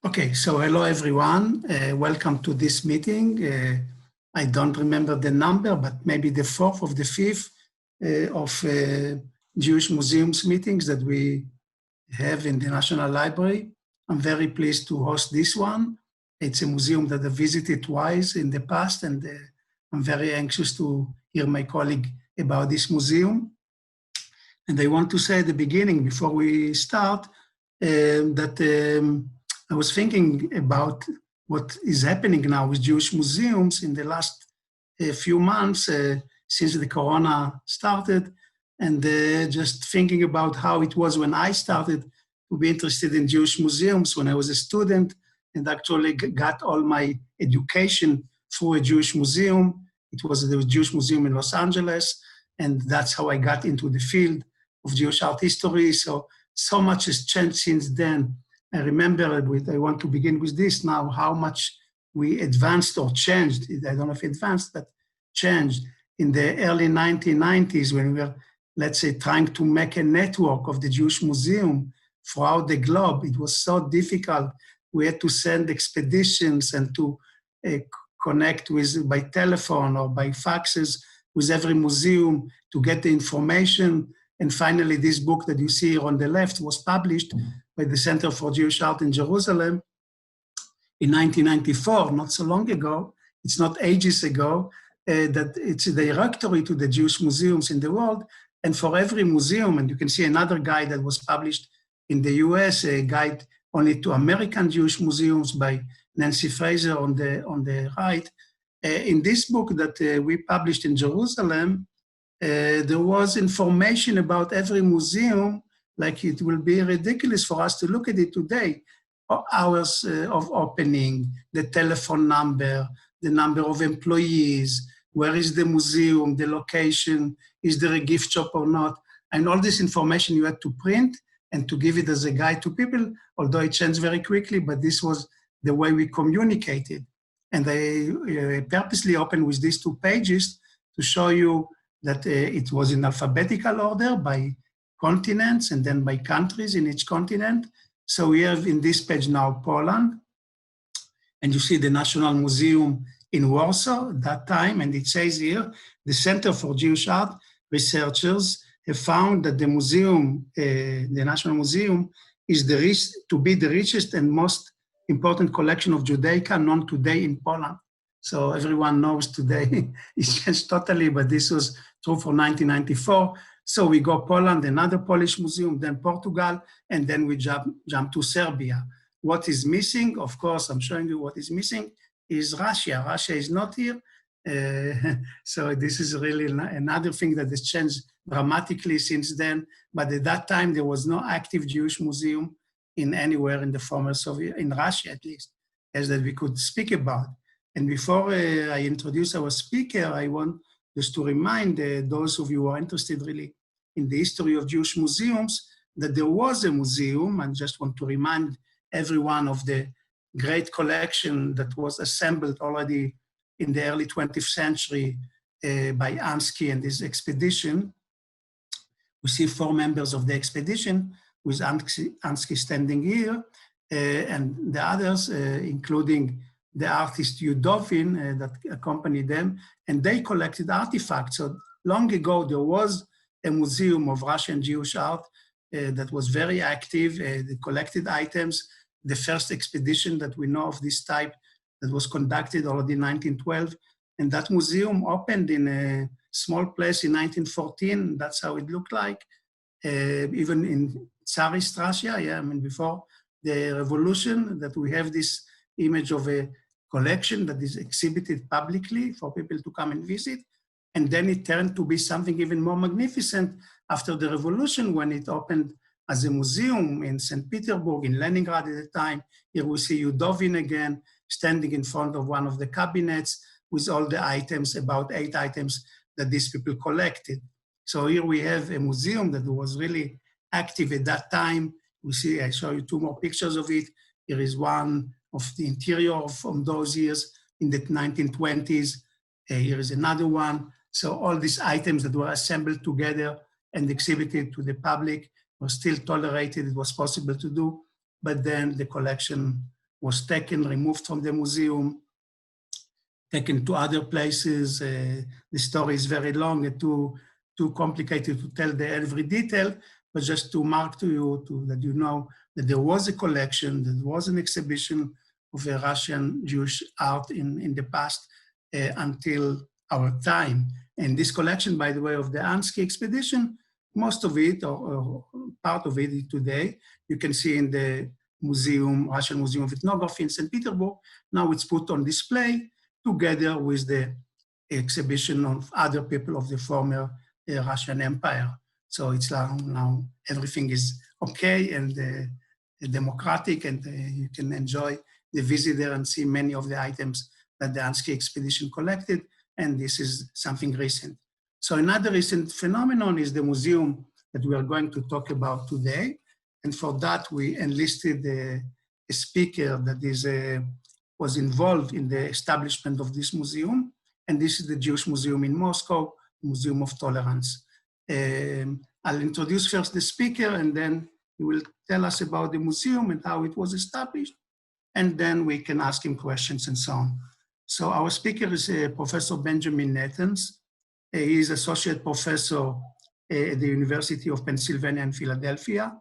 Okay, so hello everyone. Welcome to this meeting. I don't remember the number, but maybe the fourth or the fifth of Jewish Museums meetings that we have in the National Library. I'm very pleased to host this one. It's a museum that I visited twice in the past, and I'm very anxious to hear my colleague about this museum. And I want to say at the beginning, before we start, that I was thinking about what is happening now with Jewish museums in the last few months since the corona started, and just thinking about how it was when I started to be interested in Jewish museums when I was a student and actually got all my education through a Jewish museum. It was the Jewish Museum in Los Angeles, and that's how I got into the field of Jewish art history. So much has changed since then. I remember I want to begin with this now, how much we advanced or changed. I don't know if advanced, but changed in the early 1990s when we were, let's say, trying to make a network of the Jewish Museum throughout the globe. It was so difficult. We had to send expeditions and to connect with by telephone or by faxes with every museum to get the information. And finally, this book that you see here on the left was published by the Center for Jewish Art in Jerusalem in 1994, not so long ago. It's not ages ago, that it's a directory to the Jewish museums in the world. And for every museum, and you can see another guide that was published in the US, a guide only to American Jewish museums by Nancy Fraser on the right. In this book that we published in Jerusalem, there was information about every museum, like it will be ridiculous for us to look at it today. Hours of opening, the telephone number, the number of employees, where is the museum, the location, is there a gift shop or not, and all this information you had to print and to give it as a guide to people, although it changed very quickly, but this was the way we communicated. And I purposely opened with these 2 pages to show you that it was in alphabetical order by continents and then by countries in each continent. So we have in this page now Poland, and you see the National Museum in Warsaw at that time, and it says here, the Center for Jewish Art researchers have found that the museum, the National Museum, is to be the richest and most important collection of Judaica known today in Poland. So everyone knows today it's changed totally, but this was true for 1994. So we go Poland, another Polish museum, then Portugal, and then we jump to Serbia. What is missing? Of course, I'm showing you what is missing is Russia. Russia is not here. So this is really another thing that has changed dramatically since then. But at that time, there was no active Jewish museum in anywhere in the former Soviet, in Russia at least, as that we could speak about. And before I introduce our speaker, I want just to remind those of you who are interested really in the history of Jewish museums that there was a museum, and just want to remind everyone of the great collection that was assembled already in the early 20th century by Ansky and his expedition. We see 4 members of the expedition with Ansky standing here, and the others, including the artist Yudovin that accompanied them, and they collected artifacts. So long ago, there was a museum of Russian Jewish art that was very active. They collected items. The first expedition that we know of this type that was conducted already in 1912, and that museum opened in a small place in 1914. That's how it looked like, even in Tsarist Russia. Yeah, I mean, before the revolution, that we have this image of a collection that is exhibited publicly for people to come and visit. And then it turned to be something even more magnificent after the revolution, when it opened as a museum in St. Petersburg, in Leningrad at the time. Here we see Yudovin again, standing in front of one of the cabinets with all the items, about 8 items that these people collected. So here we have a museum that was really active at that time. We see, I show you 2 more pictures of it. Here is one of the interior from those years in the 1920s. Here is another one. So all these items that were assembled together and exhibited to the public were still tolerated. It was possible to do, but then the collection was taken, removed from the museum, taken to other places. The story is very long and too complicated to tell every detail, but just to mark to you that you know that there was a collection, there was an exhibition of Russian Jewish art in the past until our time. And this collection, by the way, of the Ansky expedition, most of it, or part of it today, you can see in the museum, Russian Museum of Ethnography in St. Petersburg. Now it's put on display together with the exhibition of other people of the former Russian Empire. So it's now everything is okay and democratic, and you can enjoy the visit there and see many of the items that the Ansky expedition collected, and this is something recent. So another recent phenomenon is the museum that we are going to talk about today, and for that we enlisted a speaker that was involved in the establishment of this museum, and this is the Jewish Museum in Moscow, Museum of Tolerance. I'll introduce first the speaker, and then he will tell us about the museum and how it was established, and then we can ask him questions and so on. So our speaker is Professor Benjamin Nathans. He is Associate Professor at the University of Pennsylvania in Philadelphia.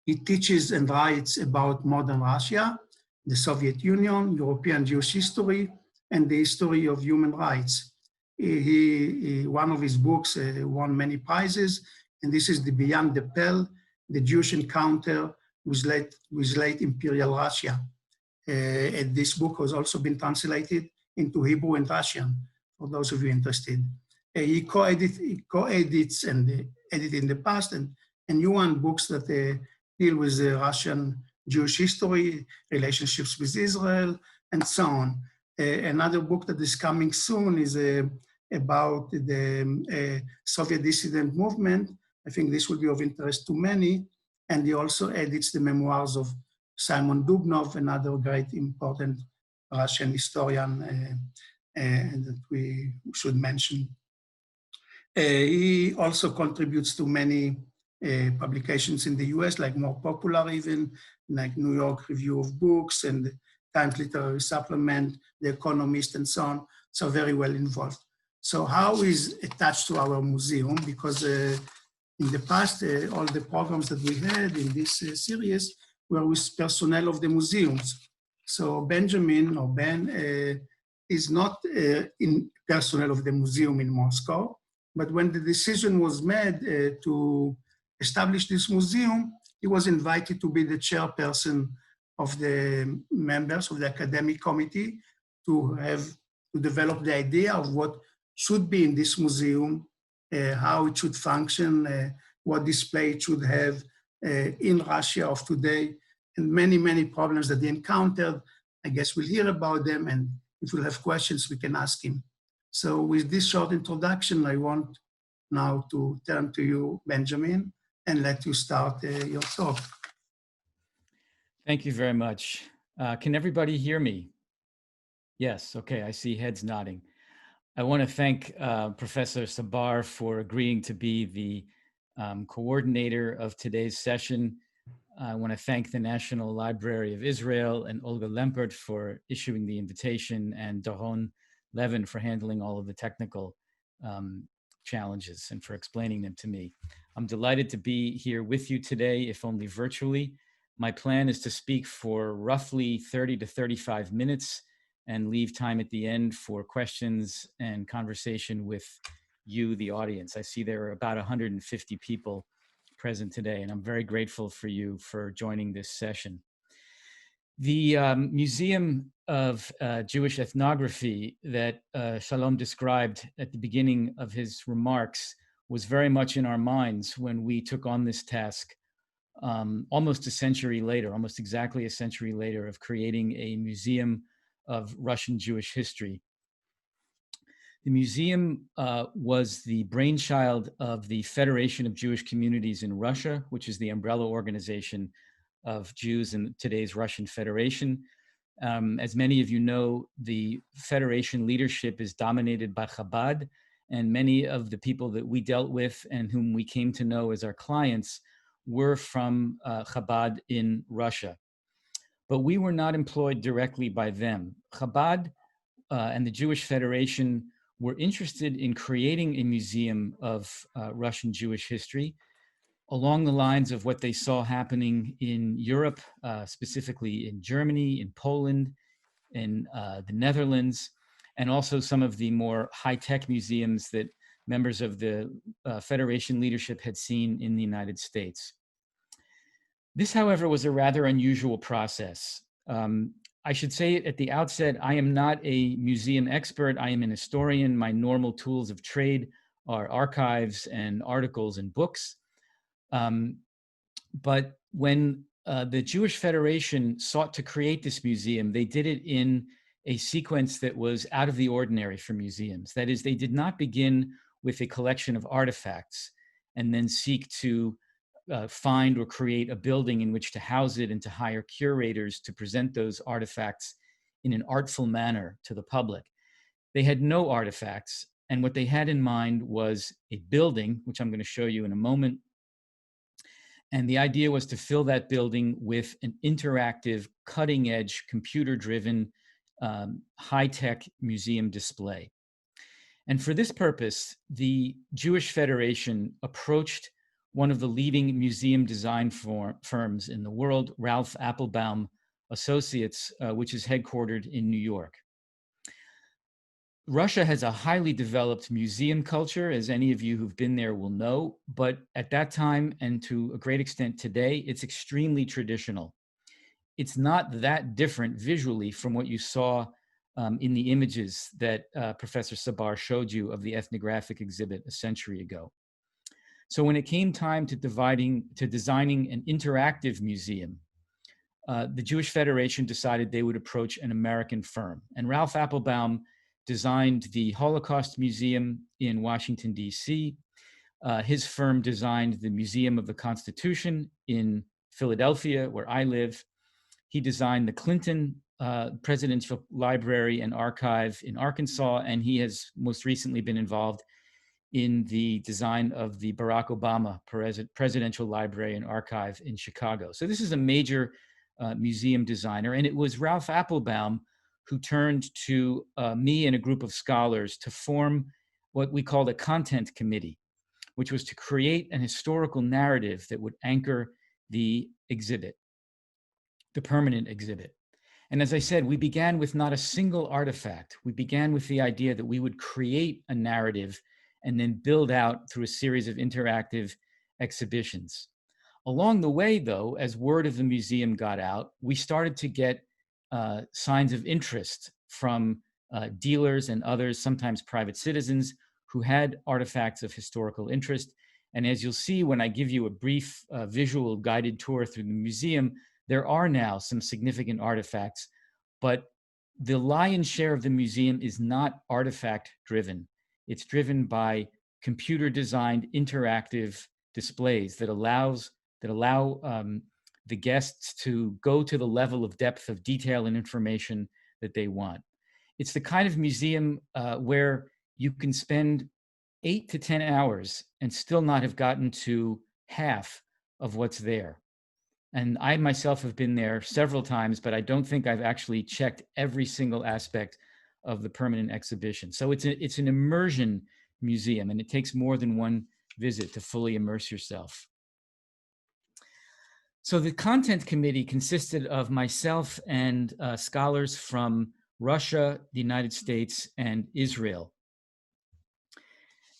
He teaches and writes about modern Russia, the Soviet Union, European Jewish history, and the history of human rights. One of his books won many prizes, and this is the Beyond the Pale, the Jewish Encounter with late Imperial Russia. And this book has also been translated into Hebrew and Russian, for those of you interested. He co-edits and edited in the past, and new one books that deal with the Russian Jewish history, relationships with Israel, and so on. Another book that is coming soon is about the Soviet dissident movement. I think this will be of interest to many. And he also edits the memoirs of Simon Duknov, another great important Russian historian that we should mention. He also contributes to many publications in the US, like more popular even, like New York Review of Books and Times Literary Supplement, The Economist, and so on. So very well involved. So how is attached to our museum? Because in the past, all the programs that we had in this series were with personnel of the museums. So Benjamin, or Ben, is not in personnel of the museum in Moscow, but when the decision was made to establish this museum, he was invited to be the chairperson of the members of the academic committee to develop the idea of what should be in this museum, how it should function, what display it should have in Russia of today, and many, many problems that he encountered. I guess we'll hear about them, and if we'll have questions, we can ask him. So with this short introduction, I want now to turn to you, Benjamin, and let you start your talk. Thank you very much. Can everybody hear me? Yes, okay, I see heads nodding. I want to thank Professor Sabar for agreeing to be the coordinator of today's session. I want to thank the National Library of Israel and Olga Lempert for issuing the invitation, and Doron Levin for handling all of the technical challenges and for explaining them to me. I'm delighted to be here with you today, if only virtually. My plan is to speak for roughly 30 to 35 minutes and leave time at the end for questions and conversation with you, the audience. I see there are about 150 people present today, and I'm very grateful for you for joining this session. The Museum of Jewish Ethnography that Shalom described at the beginning of his remarks was very much in our minds when we took on this task almost a century later, almost exactly a century later, of creating a museum of Russian Jewish history. The museum was the brainchild of the Federation of Jewish Communities in Russia, which is the umbrella organization of Jews in today's Russian Federation. As many of you know, the Federation leadership is dominated by Chabad, and many of the people that we dealt with and whom we came to know as our clients were from Chabad in Russia. but we were not employed directly by them. Chabad and the Jewish Federation were interested in creating a museum of Russian Jewish history along the lines of what they saw happening in Europe, specifically in Germany, in Poland, in the Netherlands, and also some of the more high-tech museums that members of the Federation leadership had seen in the United States. This, however, was a rather unusual process. I should say at the outset, I am not a museum expert. I am an historian. My normal tools of trade are archives and articles and books. But when the Jewish Federation sought to create this museum, they did it in a sequence that was out of the ordinary for museums. That is, they did not begin with a collection of artifacts and then seek to find or create a building in which to house it and to hire curators to present those artifacts in an artful manner to the public. They had no artifacts, and what they had in mind was a building, which I'm going to show you in a moment. And the idea was to fill that building with an interactive, cutting-edge, computer-driven, high-tech museum display. And for this purpose, the Jewish Federation approached one of the leading museum design firms in the world, Ralph Applebaum Associates, which is headquartered in New York. Russia has a highly developed museum culture, as any of you who've been there will know, but at that time, and to a great extent today, it's extremely traditional. It's not that different visually from what you saw in the images that Professor Sabar showed you of the ethnographic exhibit a century ago. So when it came time to designing an interactive museum, the Jewish Federation decided they would approach an American firm. And Ralph Applebaum designed the Holocaust Museum in Washington, D.C. His firm designed the Museum of the Constitution in Philadelphia, where I live. He designed the Clinton Presidential Library and Archive in Arkansas, and he has most recently been involved in the design of the Barack Obama Presidential Library and Archive in Chicago. So this is a major museum designer, and it was Ralph Applebaum who turned to me and a group of scholars to form what we called a content committee, which was to create an historical narrative that would anchor the exhibit, the permanent exhibit. And as I said, we began with not a single artifact. We began with the idea that we would create a narrative and then build out through a series of interactive exhibitions. Along the way, though, as word of the museum got out, we started to get signs of interest from dealers and others, sometimes private citizens, who had artifacts of historical interest. And as you'll see when I give you a brief visual guided tour through the museum, there are now some significant artifacts, but the lion's share of the museum is not artifact driven. It's driven by computer designed interactive displays that allow the guests to go to the level of depth of detail and information that they want. It's the kind of museum where you can spend 8 to 10 hours and still not have gotten to half of what's there. And I myself have been there several times, but I don't think I've actually checked every single aspect of the permanent exhibition. So it's an immersion museum, and it takes more than one visit to fully immerse yourself. So the content committee consisted of myself and scholars from Russia, the United States, and Israel.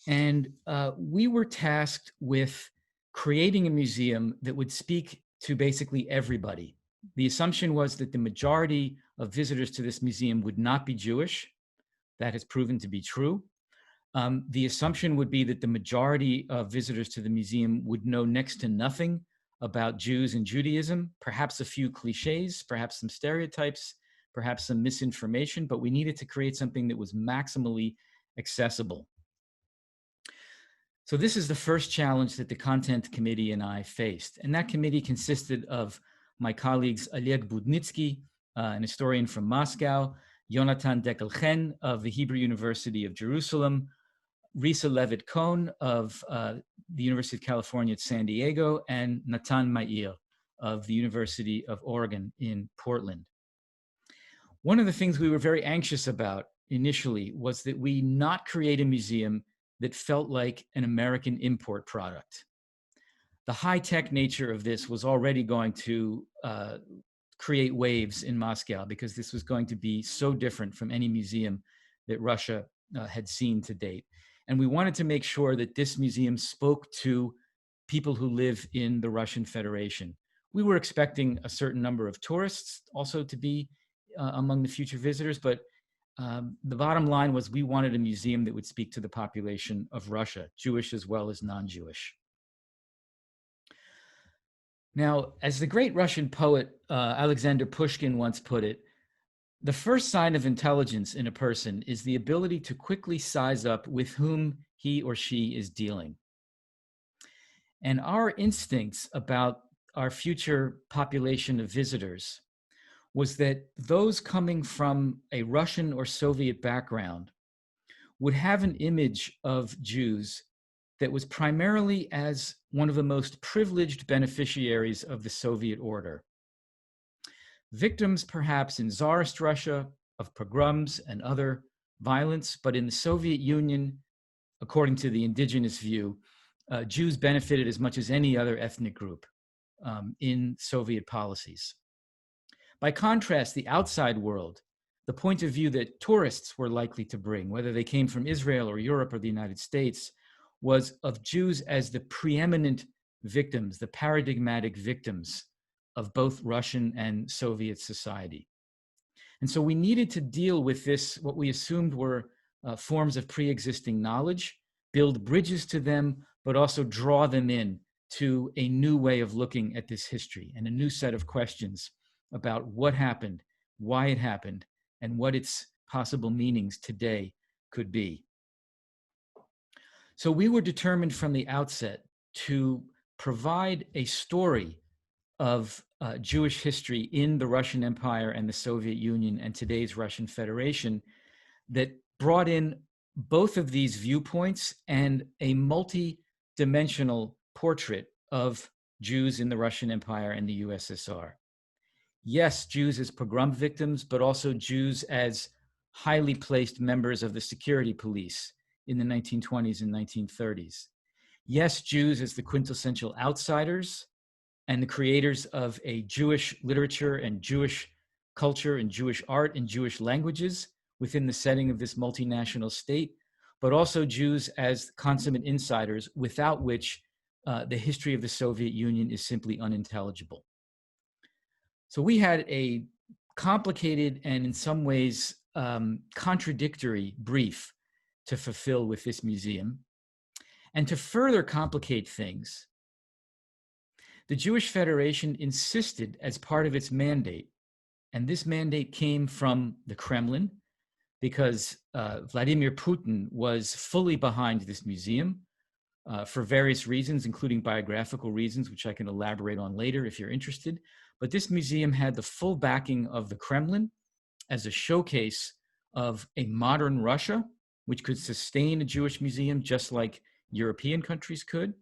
And we were tasked with creating a museum that would speak to basically everybody. The assumption was that the majority of visitors to this museum would not be Jewish. That has proven to be true. The assumption would be that the majority of visitors to the museum would know next to nothing about Jews and Judaism, perhaps a few cliches, perhaps some stereotypes, perhaps some misinformation, but we needed to create something that was maximally accessible. So this is the first challenge that the content committee and I faced. And that committee consisted of my colleagues Oleg Budnitsky, an historian from Moscow, Yonatan Dekelchen of the Hebrew University of Jerusalem, Risa Levitt-Cohn of the University of California at San Diego, and Natan Meir of the University of Oregon in Portland. One of the things we were very anxious about initially was that we not create a museum that felt like an American import product. The high-tech nature of this was already going to create waves in Moscow because this was going to be so different from any museum that Russia had seen to date. And we wanted to make sure that this museum spoke to people who live in the Russian Federation. We were expecting a certain number of tourists also to be among the future visitors, but the bottom line was we wanted a museum that would speak to the population of Russia, Jewish as well as non-Jewish. Now, as the great Russian poet Alexander Pushkin once put it, the first sign of intelligence in a person is the ability to quickly size up with whom he or she is dealing. And our instincts about our future population of visitors was that those coming from a Russian or Soviet background would have an image of Jews that was primarily as one of the most privileged beneficiaries of the Soviet order. Victims perhaps in Tsarist Russia of pogroms and other violence, but in the Soviet Union, according to the indigenous view, Jews benefited as much as any other ethnic group in Soviet policies. By contrast, the outside world, the point of view that tourists were likely to bring, whether they came from Israel or Europe or the United States, was of Jews as the preeminent victims, the paradigmatic victims of both Russian and Soviet society. And so we needed to deal with this, what we assumed were forms of pre-existing knowledge, build bridges to them, but also draw them in to a new way of looking at this history and a new set of questions about what happened, why it happened, and what its possible meanings today could be. So we were determined from the outset to provide a story of Jewish history in the Russian Empire and the Soviet Union and today's Russian Federation that brought in both of these viewpoints and a multi-dimensional portrait of Jews in the Russian Empire and the USSR. Yes, Jews as pogrom victims, but also Jews as highly placed members of the security police in the 1920s and 1930s. Yes, Jews as the quintessential outsiders and the creators of a Jewish literature and Jewish culture and Jewish art and Jewish languages within the setting of this multinational state, but also Jews as consummate insiders without which the history of the Soviet Union is simply unintelligible. So we had a complicated and in some ways contradictory brief to fulfill with this museum. And to further complicate things, the Jewish Federation insisted as part of its mandate, and this mandate came from the Kremlin because Vladimir Putin was fully behind this museum for various reasons, including biographical reasons, which I can elaborate on later if you're interested. But this museum had the full backing of the Kremlin as a showcase of a modern Russia, which could sustain a Jewish museum just like European countries could.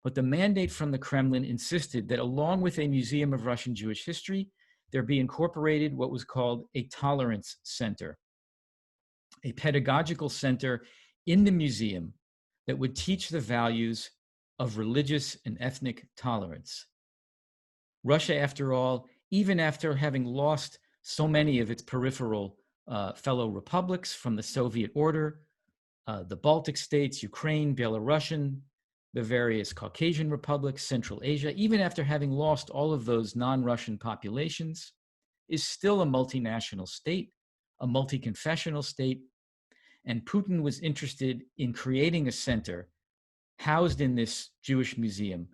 But the mandate from the Kremlin insisted that along with a museum of Russian Jewish history, there be incorporated what was called a tolerance center, a pedagogical center in the museum that would teach the values of religious and ethnic tolerance. Russia, after all, even after having lost so many of its peripheral fellow republics from the Soviet order, the Baltic states, Ukraine, Belarusian, the various Caucasian republics, Central Asia, even after having lost all of those non-Russian populations, is still a multinational state, a multi-confessional state. And Putin was interested in creating a center housed in this Jewish museum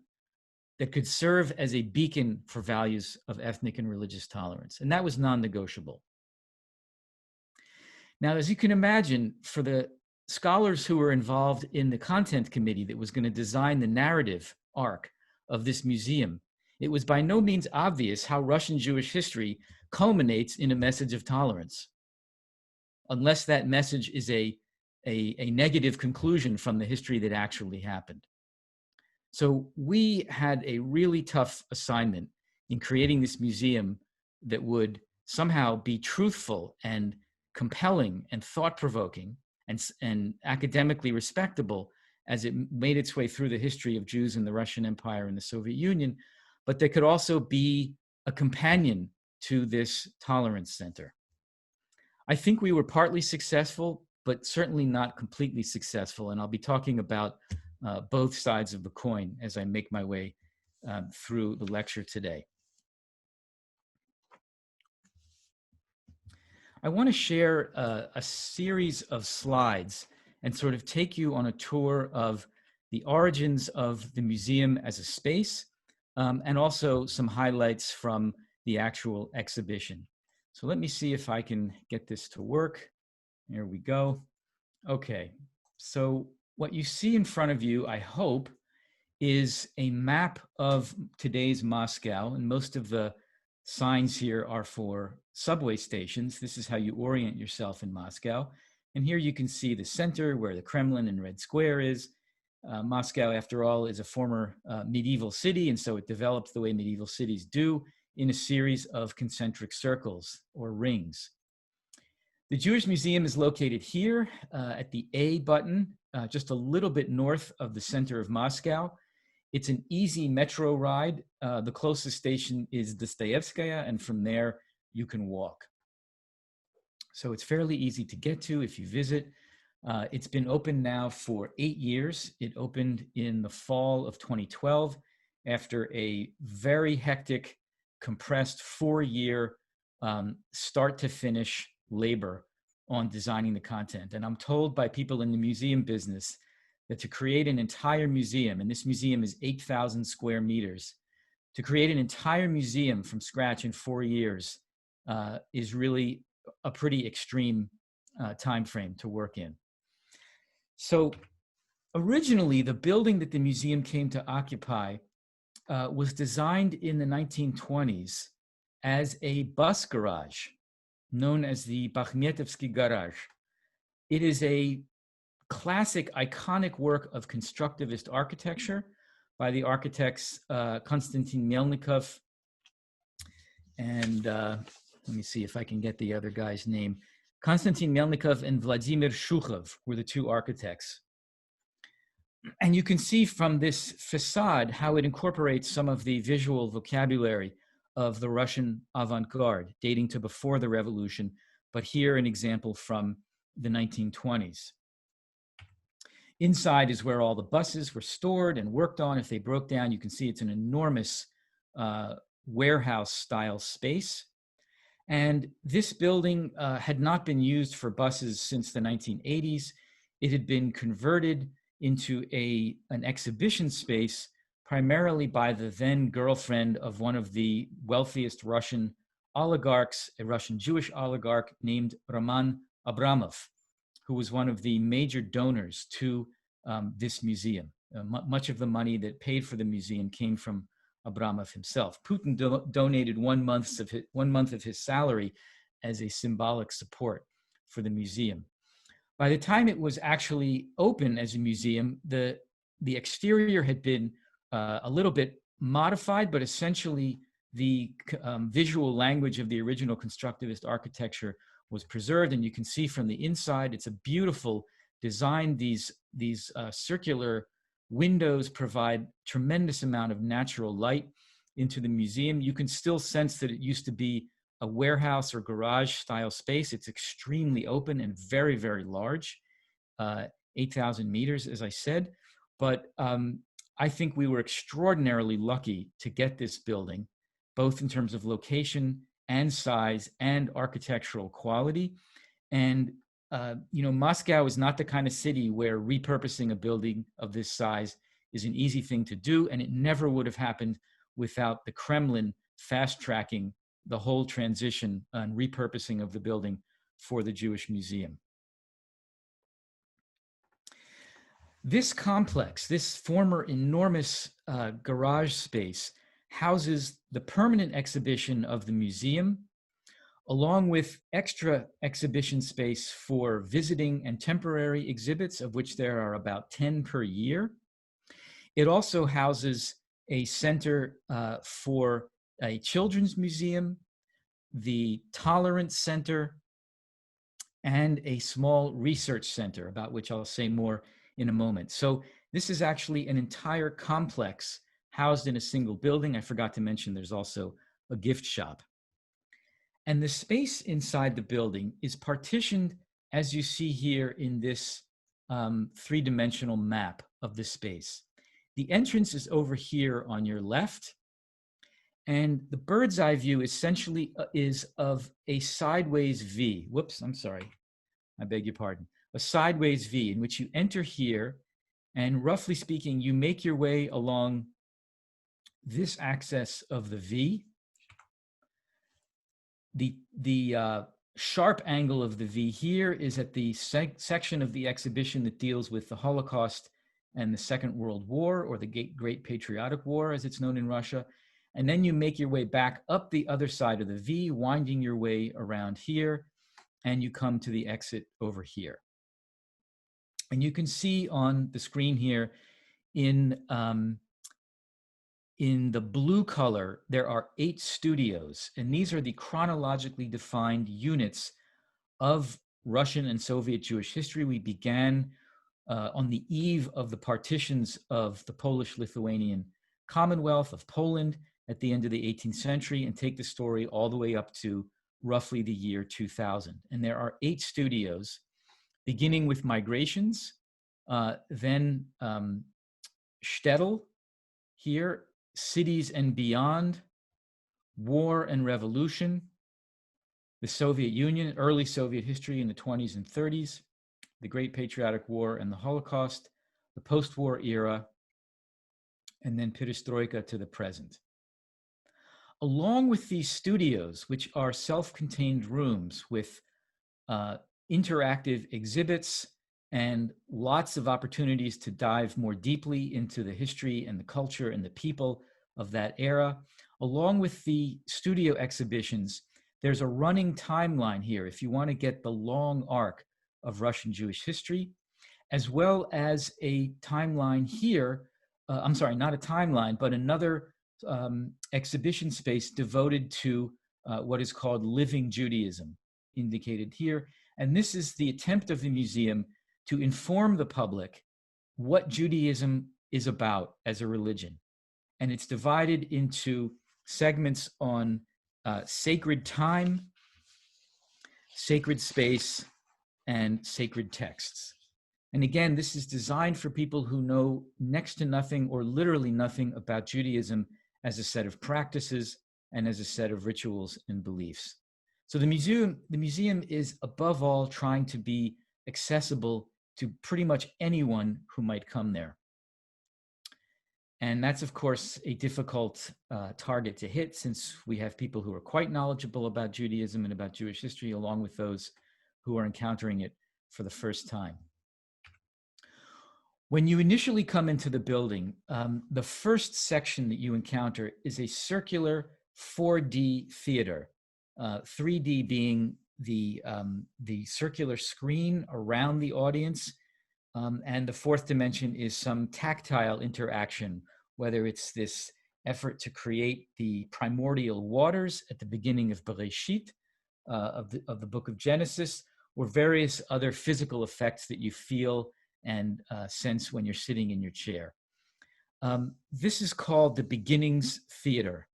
that could serve as a beacon for values of ethnic and religious tolerance. And that was non-negotiable. Now, as you can imagine, for the scholars who were involved in the content committee that was going to design the narrative arc of this museum, it was by no means obvious how Russian Jewish history culminates in a message of tolerance, unless that message is a negative conclusion from the history that actually happened. So we had a really tough assignment in creating this museum that would somehow be truthful and compelling and thought-provoking and academically respectable as it made its way through the history of Jews in the Russian Empire and the Soviet Union, but that could also be a companion to this tolerance center. I think we were partly successful, but certainly not completely successful, and I'll be talking about both sides of the coin as I make my way through the lecture today. I want to share a series of slides and sort of take you on a tour of the origins of the museum as a space, and also some highlights from the actual exhibition. So let me see if I can get this to work. There we go. Okay, so what you see in front of you, I hope, is a map of today's Moscow, and most of the signs here are for subway stations. This is how you orient yourself in Moscow. And here you can see the center where the Kremlin and Red Square is. Moscow, after all, is a former medieval city, and so it developed the way medieval cities do in a series of concentric circles or rings. The Jewish Museum is located here at the A button, just a little bit north of the center of Moscow. It's an easy metro ride. The closest station is Dostoevskaya, and from there you can walk. So it's fairly easy to get to if you visit. It's been open now for 8 years. It opened in the fall of 2012 after a very hectic, compressed 4-year start to finish labor on designing the content. And I'm told by people in the museum business that to create an entire museum, and this museum is 8,000 square meters, to create an entire museum from scratch in 4 years is really a pretty extreme time frame to work in. So originally, the building that the museum came to occupy was designed in the 1920s as a bus garage known as the Bhagnetwski Garage. It is a classic, iconic work of constructivist architecture by the architects Constantine Melnikov and let me see if I can get the other guy's name. Constantine Melnikov and Vladimir Shukhov were the two architects. And you can see from this facade how it incorporates some of the visual vocabulary of the Russian avant-garde dating to before the revolution, but here an example from the 1920s. Inside is where all the buses were stored and worked on. If they broke down, you can see it's an enormous warehouse-style space. And this building had not been used for buses since the 1980s. It had been converted into an exhibition space primarily by the then girlfriend of one of the wealthiest Russian oligarchs, a Russian Jewish oligarch named Roman Abramov, who was one of the major donors to this museum. Much of the money that paid for the museum came from Abramov himself. Putin donated 1 month of his salary as a symbolic support for the museum. By the time it was actually open as a museum, the exterior had been a little bit modified, but essentially the visual language of the original constructivist architecture was preserved. And you can see from the inside, it's a beautiful design. These circular windows provide tremendous amount of natural light into the museum. You can still sense that it used to be a warehouse or garage style space. It's extremely open and very, very large, 8,000 meters, as I said. But I think we were extraordinarily lucky to get this building, both in terms of location and size and architectural quality. And Moscow is not the kind of city where repurposing a building of this size is an easy thing to do, and it never would have happened without the Kremlin fast-tracking the whole transition and repurposing of the building for the Jewish Museum. This complex, this former enormous garage space, houses the permanent exhibition of the museum, along with extra exhibition space for visiting and temporary exhibits, of which there are about 10 per year. It also houses a center for a children's museum, the Tolerance Center, and a small research center, about which I'll say more in a moment. So this is actually an entire complex housed in a single building. I forgot to mention there's also a gift shop. And the space inside the building is partitioned, as you see here in this three-dimensional map of the space. The entrance is over here on your left, and the bird's eye view essentially is of a sideways V. Whoops, I'm sorry. I beg your pardon. A sideways V in which you enter here, and roughly speaking, you make your way along this axis of the V. The sharp angle of the V here is at the section of the exhibition that deals with the Holocaust and the Second World War, or the Great Patriotic War, as it's known in Russia. And then you make your way back up the other side of the V, winding your way around here, and you come to the exit over here. And you can see on the screen here in the blue color, there are 8 studios, and these are the chronologically defined units of Russian and Soviet Jewish history. We began on the eve of the partitions of the Polish-Lithuanian Commonwealth of Poland at the end of the 18th century, and take the story all the way up to roughly the year 2000. And there are 8 studios, beginning with migrations, then Shtetl here, cities and beyond, war and revolution, the Soviet Union, early Soviet history in the 20s and 30s, the Great Patriotic War and the Holocaust, the post-war era, and then perestroika to the present. Along with these studios, which are self-contained rooms with interactive exhibits and lots of opportunities to dive more deeply into the history and the culture and the people of that era, along with the studio exhibitions, there's a running timeline here if you want to get the long arc of Russian Jewish history, as well as a timeline here, I'm sorry, not a timeline, but another exhibition space devoted to what is called Living Judaism, indicated here. And this is the attempt of the museum to inform the public what Judaism is about as a religion. And it's divided into segments on sacred time, sacred space, and sacred texts. And again, this is designed for people who know next to nothing or literally nothing about Judaism as a set of practices and as a set of rituals and beliefs. So the museum is above all trying to be accessible to pretty much anyone who might come there. And that's, of course, a difficult target to hit, since we have people who are quite knowledgeable about Judaism and about Jewish history, along with those who are encountering it for the first time. When you initially come into the building, the first section that you encounter is a circular 4D theater, 3D being the circular screen around the audience, and the fourth dimension is some tactile interaction, whether it's this effort to create the primordial waters at the beginning of Bereshit, of the book of Genesis, or various other physical effects that you feel and sense when you're sitting in your chair. This is called the Beginnings Theater.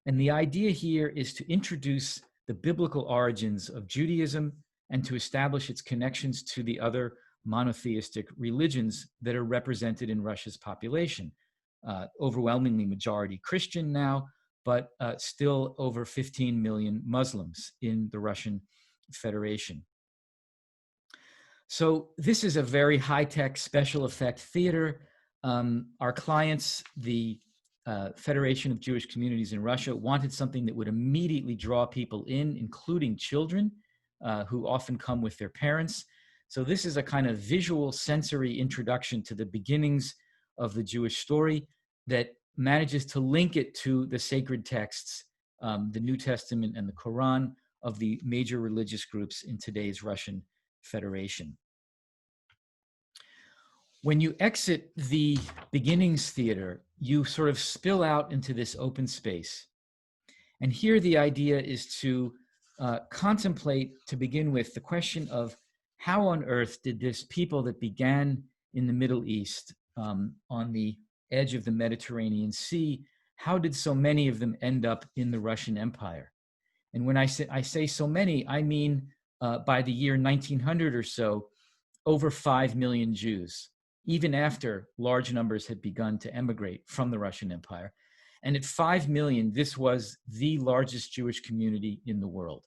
And the idea here is to introduce the biblical origins of Judaism and to establish its connections to the other monotheistic religions that are represented in Russia's population. Overwhelmingly majority Christian now, but still over 15 million Muslims in the Russian Federation. So this is a very high-tech special effect theater. Our clients, the Federation of Jewish Communities in Russia, wanted something that would immediately draw people in, including children who often come with their parents. So this is a kind of visual sensory introduction to the beginnings of the Jewish story that manages to link it to the sacred texts, the New Testament and the Quran of the major religious groups in today's Russian Federation. When you exit the Beginnings Theater, you sort of spill out into this open space. And here the idea is to contemplate, to begin with, the question of how on earth did this people that began in the Middle East, on the edge of the Mediterranean Sea, how did so many of them end up in the Russian Empire? And when I say so many, I mean by the year 1900 or so, over 5 million Jews, even after large numbers had begun to emigrate from the Russian Empire. And at 5 million, this was the largest Jewish community in the world.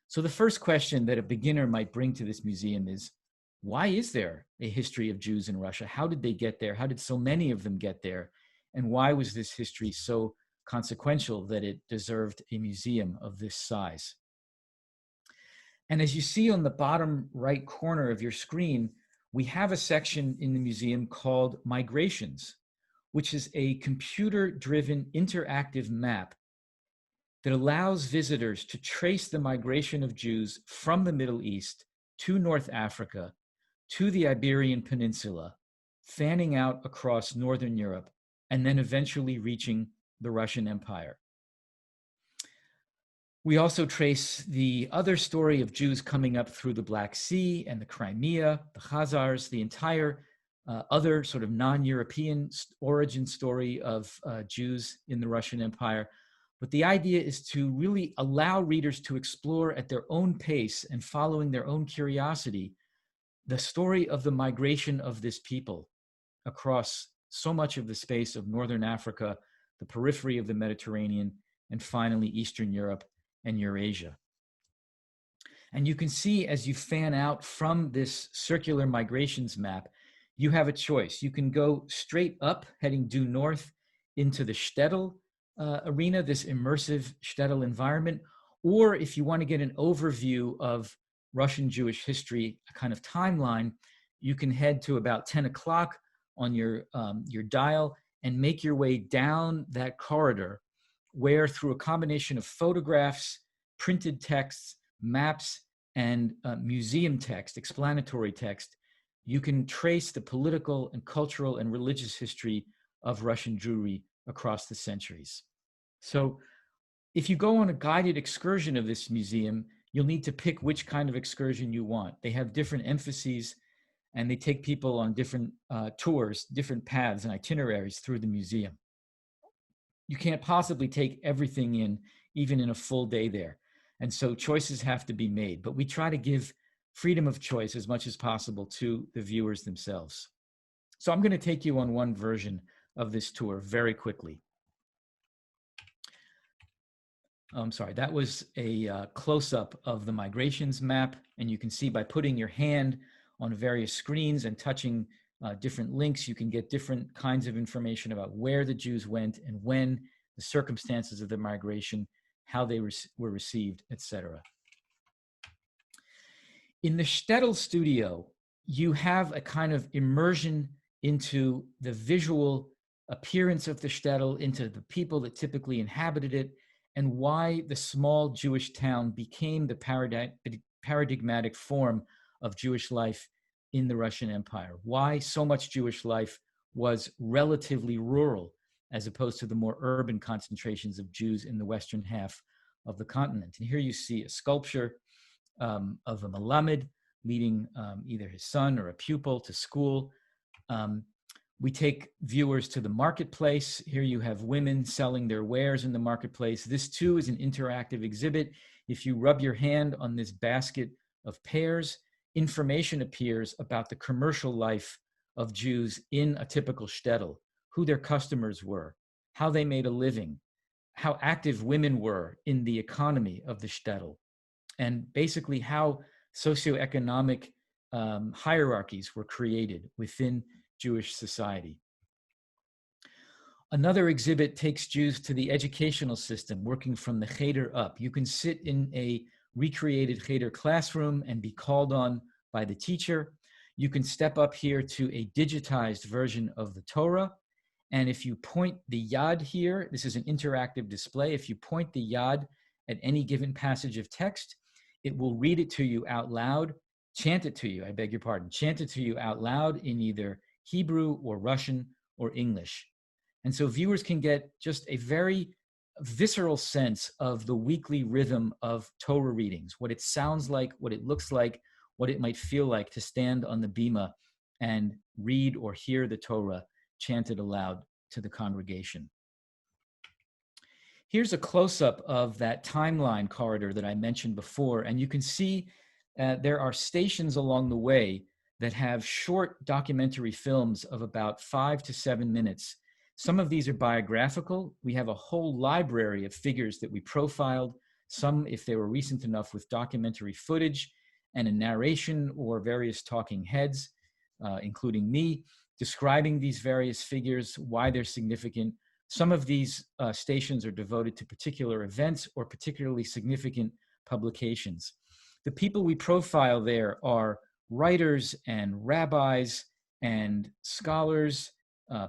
So the first question that a beginner might bring to this museum is, why is there a history of Jews in Russia? How did they get there? How did so many of them get there? And why was this history so consequential that it deserved a museum of this size? And as you see on the bottom right corner of your screen, we have a section in the museum called Migrations, which is a computer-driven interactive map that allows visitors to trace the migration of Jews from the Middle East to North Africa, to the Iberian Peninsula, fanning out across Northern Europe, and then eventually reaching the Russian Empire. We also trace the other story of Jews coming up through the Black Sea and the Crimea, the Khazars, the entire other sort of non-European origin story of Jews in the Russian Empire. But the idea is to really allow readers to explore at their own pace and following their own curiosity the story of the migration of this people across so much of the space of Northern Africa, the periphery of the Mediterranean, and finally Eastern Europe and Eurasia. And you can see as you fan out from this circular migrations map, you have a choice. You can go straight up, heading due north into the shtetl arena, this immersive shtetl environment, or if you want to get an overview of Russian Jewish history, a kind of timeline, you can head to about 10 o'clock on your dial and make your way down that corridor where, through a combination of photographs, printed texts, maps, and museum text, explanatory text, you can trace the political and cultural and religious history of Russian Jewry across the centuries. So if you go on a guided excursion of this museum, you'll need to pick which kind of excursion you want. They have different emphases, and they take people on different tours, different paths and itineraries through the museum. You can't possibly take everything in, even in a full day there. And so choices have to be made, but we try to give freedom of choice as much as possible to the viewers themselves. So I'm going to take you on one version of this tour very quickly. I'm sorry, that was a close-up of the migrations map, and you can see by putting your hand on various screens and touching different links, you can get different kinds of information about where the Jews went and when, the circumstances of the migration, how they were received, etc. In the shtetl studio, you have a kind of immersion into the visual appearance of the shtetl, into the people that typically inhabited it, and why the small Jewish town became the paradigmatic form of Jewish life in the Russian Empire, why so much Jewish life was relatively rural as opposed to the more urban concentrations of Jews in the western half of the continent. And here you see a sculpture of a Melamed leading either his son or a pupil to school. We take viewers to the marketplace. Here you have women selling their wares in the marketplace. This too is an interactive exhibit. If you rub your hand on this basket of pears, information appears about the commercial life of Jews in a typical shtetl, who their customers were, how they made a living, how active women were in the economy of the shtetl, and basically how socioeconomic hierarchies were created within Jewish society. Another exhibit takes Jews to the educational system, working from the cheder up. You can sit in a recreated cheder classroom and be called on by the teacher. You can step up here to a digitized version of the Torah. And if you point the yad here, this is an interactive display. If you point the yad at any given passage of text, it will read it to you out loud, chant it to you, I beg your pardon, chant it to you out loud in either Hebrew or Russian or English. And so viewers can get just a very visceral sense of the weekly rhythm of Torah readings, what it sounds like, what it looks like, what it might feel like to stand on the bima and read or hear the Torah chanted aloud to the congregation. Here's a close-up of that timeline corridor that I mentioned before, and you can see there are stations along the way that have short documentary films of about 5 to 7 minutes. Some of these are biographical. We have a whole library of figures that we profiled, some, if they were recent enough, with documentary footage and a narration or various talking heads, including me, describing these various figures, why they're significant. Some of these stations are devoted to particular events or particularly significant publications. The people we profile there are writers and rabbis and scholars,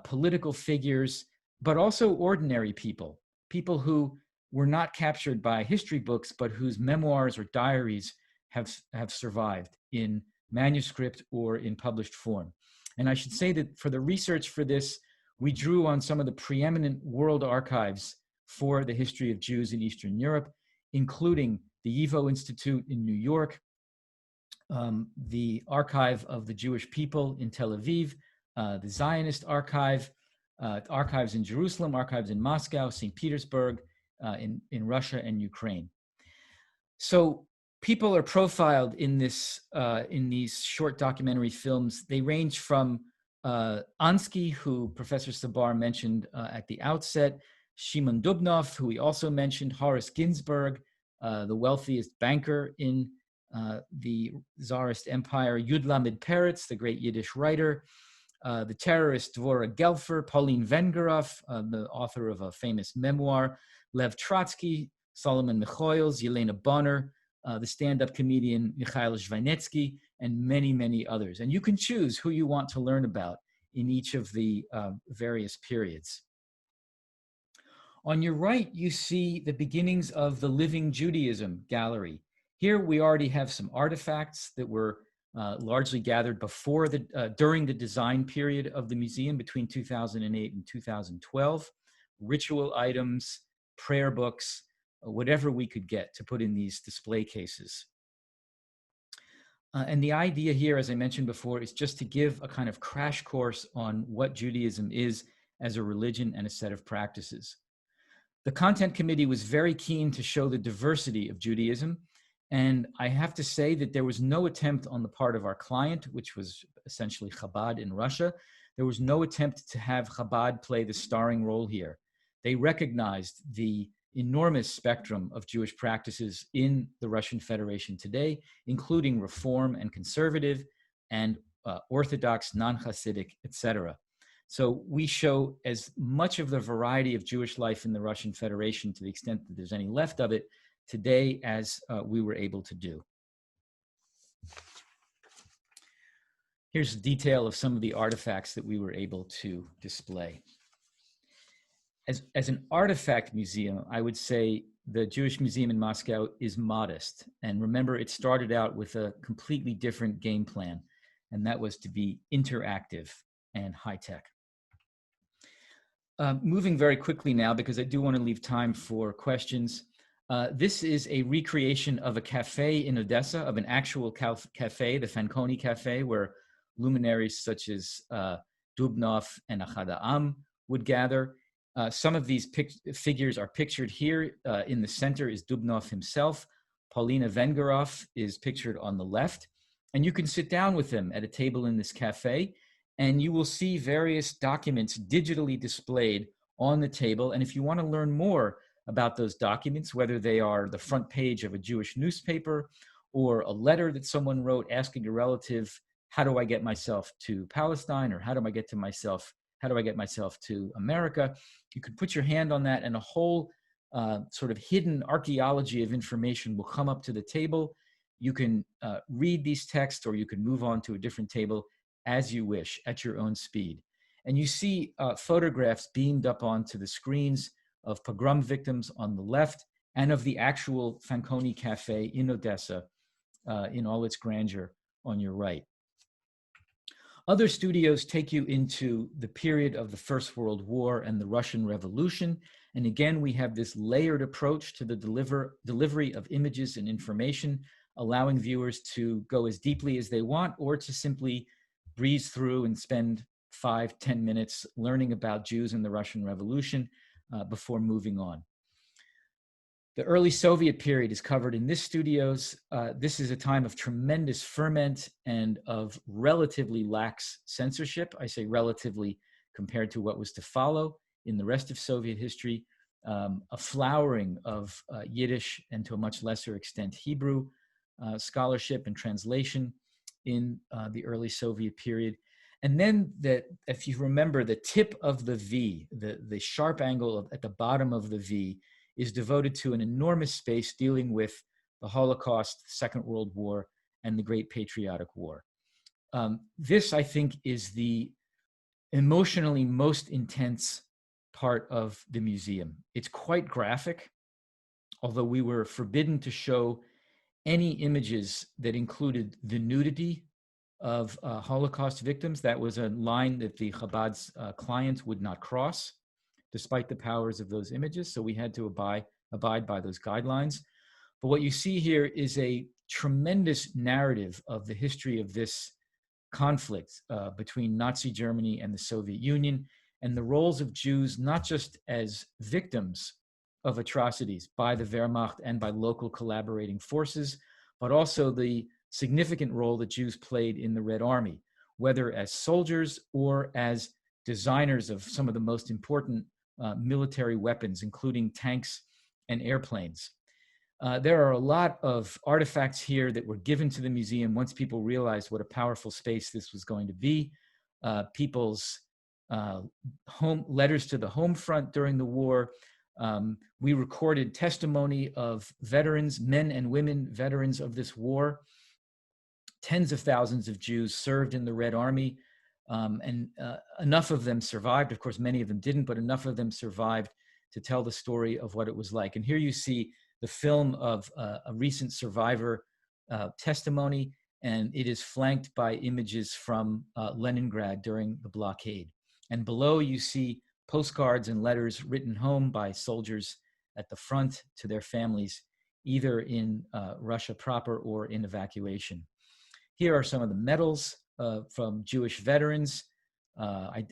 political figures, but also ordinary people, people who were not captured by history books, but whose memoirs or diaries have survived in manuscript or in published form. And I should say that for the research for this, we drew on some of the preeminent world archives for the history of Jews in Eastern Europe, including the YIVO Institute in New York, the Archive of the Jewish People in Tel Aviv, the Zionist Archive, archives in Jerusalem, archives in Moscow, St. Petersburg, in Russia and Ukraine. So people are profiled in these short documentary films. They range from Ansky, who Professor Sabar mentioned at the outset, Shimon Duknov, who he also mentioned, Horace Ginsburg, the wealthiest banker in the Tsarist Empire, Yud Lamed Peretz, the great Yiddish writer, the terrorist Dvora Gelfer, Pauline Vengerov, the author of a famous memoir, Lev Trotsky, Solomon Mikhoels, Yelena Bonner, the stand-up comedian Mikhail Zhvanetsky, and many, many others. And you can choose who you want to learn about in each of the various periods. On your right, you see the beginnings of the Living Judaism gallery. Here we already have some artifacts that were largely gathered during the design period of the museum between 2008 and 2012, ritual items, prayer books, whatever we could get to put in these display cases. And the idea here, as I mentioned before, is just to give a kind of crash course on what Judaism is as a religion and a set of practices. The content committee was very keen to show the diversity of Judaism. And I have to say that there was no attempt on the part of our client, which was essentially Chabad in Russia. There was no attempt to have Chabad play the starring role here. They recognized the enormous spectrum of Jewish practices in the Russian Federation today, including Reform and Conservative and Orthodox, non-Hasidic, etc. So we show as much of the variety of Jewish life in the Russian Federation, to the extent that there's any left of it, today as we were able to do. Here's a detail of some of the artifacts that we were able to display. As an artifact museum, I would say the Jewish Museum in Moscow is modest. And remember, it started out with a completely different game plan, and that was to be interactive and high-tech. Moving very quickly now, because I do want to leave time for questions. This is a recreation of a cafe in Odessa, of an actual cafe, the Fanconi Cafe, where luminaries such as Duknov and Achad Ha'am would gather. Some of these figures are pictured here. In the center is Duknov himself. Paulina Vengerov is pictured on the left. And you can sit down with them at a table in this cafe, and you will see various documents digitally displayed on the table. And if you want to learn more about those documents, whether they are the front page of a Jewish newspaper or a letter that someone wrote asking a relative, how do I get myself to Palestine, or how do I get myself to America, you could put your hand on that and a whole sort of hidden archaeology of information will come up to the table. You can read these texts, or you can move on to a different table as you wish at your own speed. And you see photographs beamed up onto the screens of pogrom victims on the left and of the actual Fanconi Cafe in Odessa in all its grandeur on your right. Other studios take you into the period of the First World War and the Russian Revolution. And again, we have this layered approach to the delivery of images and information, allowing viewers to go as deeply as they want or to simply breeze through and spend 5-10 minutes learning about Jews and the Russian Revolution before moving on. The early Soviet period is covered in this studios. This is a time of tremendous ferment and of relatively lax censorship. I say relatively compared to what was to follow in the rest of Soviet history. A flowering of Yiddish and to a much lesser extent Hebrew scholarship and translation in the early Soviet period. And then if you remember, the tip of the V, the sharp angle at the bottom of the V, is devoted to an enormous space dealing with the Holocaust, the Second World War, and the Great Patriotic War. This, I think, is the emotionally most intense part of the museum. It's quite graphic, although we were forbidden to show any images that included the nudity of Holocaust victims. That was a line that the Chabad's clients would not cross, despite the powers of those images. So we had to abide by those guidelines. But what you see here is a tremendous narrative of the history of this conflict between Nazi Germany and the Soviet Union, and the roles of Jews, not just as victims of atrocities by the Wehrmacht and by local collaborating forces, but also the significant role that Jews played in the Red Army, whether as soldiers or as designers of some of the most important military weapons, including tanks and airplanes. There are a lot of artifacts here that were given to the museum once people realized what a powerful space this was going to be. People's home letters to the home front during the war. We recorded testimony of veterans, men and women, veterans of this war. Tens of thousands of Jews served in the Red Army, and enough of them survived. Of course, many of them didn't, but enough of them survived to tell the story of what it was like. And here you see the film of a recent survivor testimony, and it is flanked by images from Leningrad during the blockade. And below you see postcards and letters written home by soldiers at the front to their families, either in Russia proper or in evacuation. Here are some of the medals from Jewish veterans,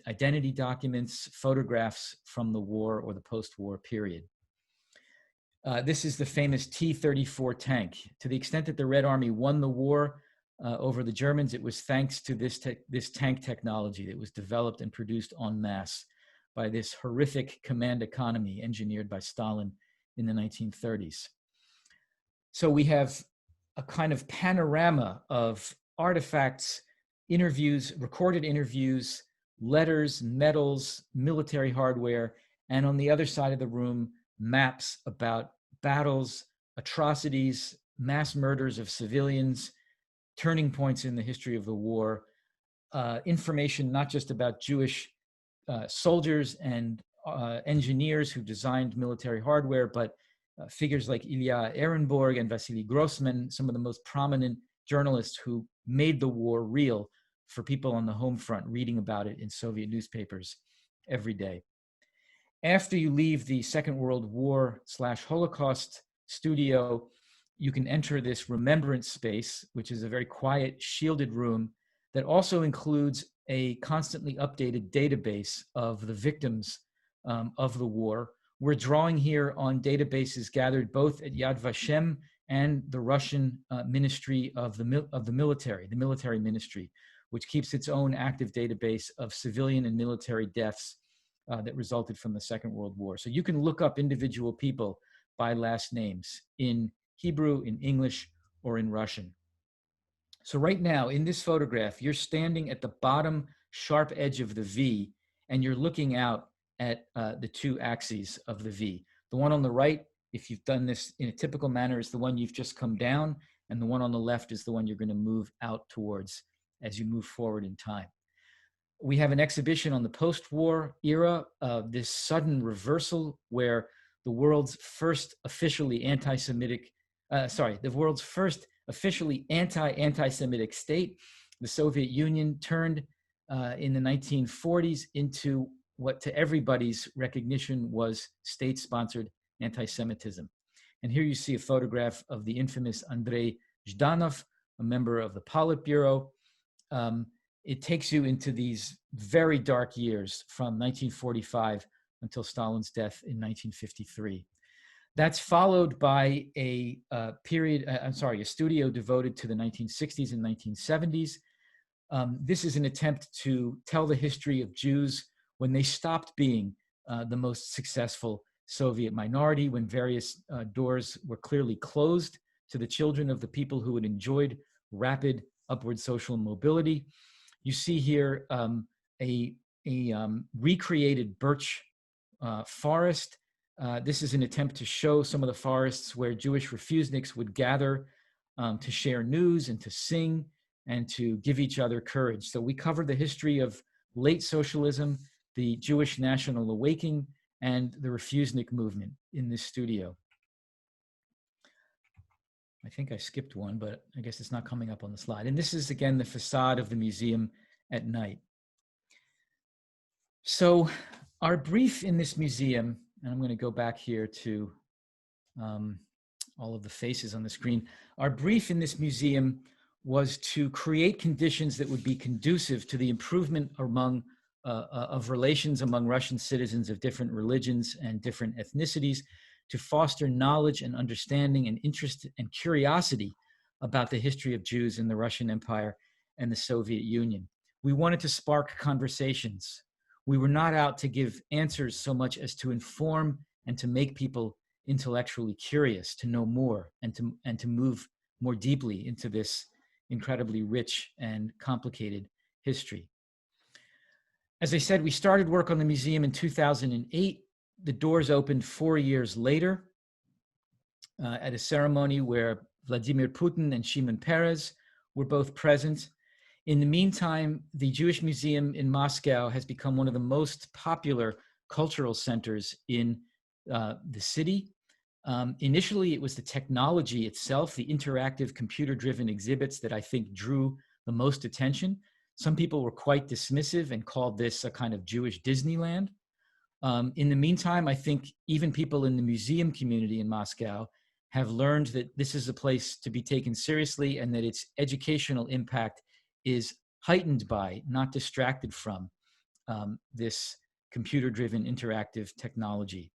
identity documents, photographs from the war or the post-war period. This is the famous T-34 tank. To the extent that the Red Army won the war over the Germans, it was thanks to this tank technology that was developed and produced en masse by this horrific command economy engineered by Stalin in the 1930s. So we have a kind of panorama of artifacts, interviews, recorded interviews, letters, medals, military hardware, and on the other side of the room, maps about battles, atrocities, mass murders of civilians, turning points in the history of the war, information not just about Jewish soldiers and engineers who designed military hardware, but figures like Ilya Ehrenburg and Vasily Grossman, some of the most prominent journalists who made the war real for people on the home front, reading about it in Soviet newspapers every day. After you leave the Second World War / Holocaust studio, you can enter this remembrance space, which is a very quiet, shielded room that also includes a constantly updated database of the victims of the war. We're drawing here on databases gathered both at Yad Vashem and the Russian Ministry of the military ministry, which keeps its own active database of civilian and military deaths that resulted from the Second World War. So you can look up individual people by last names in Hebrew, in English, or in Russian. So right now in this photograph, you're standing at the bottom sharp edge of the V, and you're looking out at the two axes of the V. The one on the right, if you've done this in a typical manner, is the one you've just come down, and the one on the left is the one you're going to move out towards as you move forward in time. We have an exhibition on the post-war era, this sudden reversal where the world's first officially anti-Semitic state, the Soviet Union, turned in the 1940s into what to everybody's recognition was state-sponsored anti-Semitism. And here you see a photograph of the infamous Andrei Zhdanov, a member of the Politburo. It takes you into these very dark years from 1945 until Stalin's death in 1953. That's followed by a studio devoted to the 1960s and 1970s. This is an attempt to tell the history of Jews when they stopped being the most successful Soviet minority, when various doors were clearly closed to the children of the people who had enjoyed rapid upward social mobility. You see here a recreated birch forest. This is an attempt to show some of the forests where Jewish refuseniks would gather to share news and to sing and to give each other courage. So we cover the history of late socialism, the Jewish national awakening, and the refusenik movement in this studio. I think I skipped one, but I guess it's not coming up on the slide. And this is, again, the facade of the museum at night. So our brief in this museum, and I'm going to go back here to all of the faces on the screen. Our brief in this museum was to create conditions that would be conducive to the improvement of relations among Russian citizens of different religions and different ethnicities, to foster knowledge and understanding and interest and curiosity about the history of Jews in the Russian Empire and the Soviet Union. We wanted to spark conversations. We were not out to give answers so much as to inform and to make people intellectually curious, to know more and to move more deeply into this incredibly rich and complicated history. As I said, we started work on the museum in 2008. The doors opened 4 years later at a ceremony where Vladimir Putin and Shimon Peres were both present. In the meantime, the Jewish Museum in Moscow has become one of the most popular cultural centers in the city. Initially, it was the technology itself, the interactive computer-driven exhibits that I think drew the most attention. Some people were quite dismissive and called this a kind of Jewish Disneyland. In the meantime, I think even people in the museum community in Moscow have learned that this is a place to be taken seriously and that its educational impact is heightened by, not distracted from, this computer-driven interactive technology.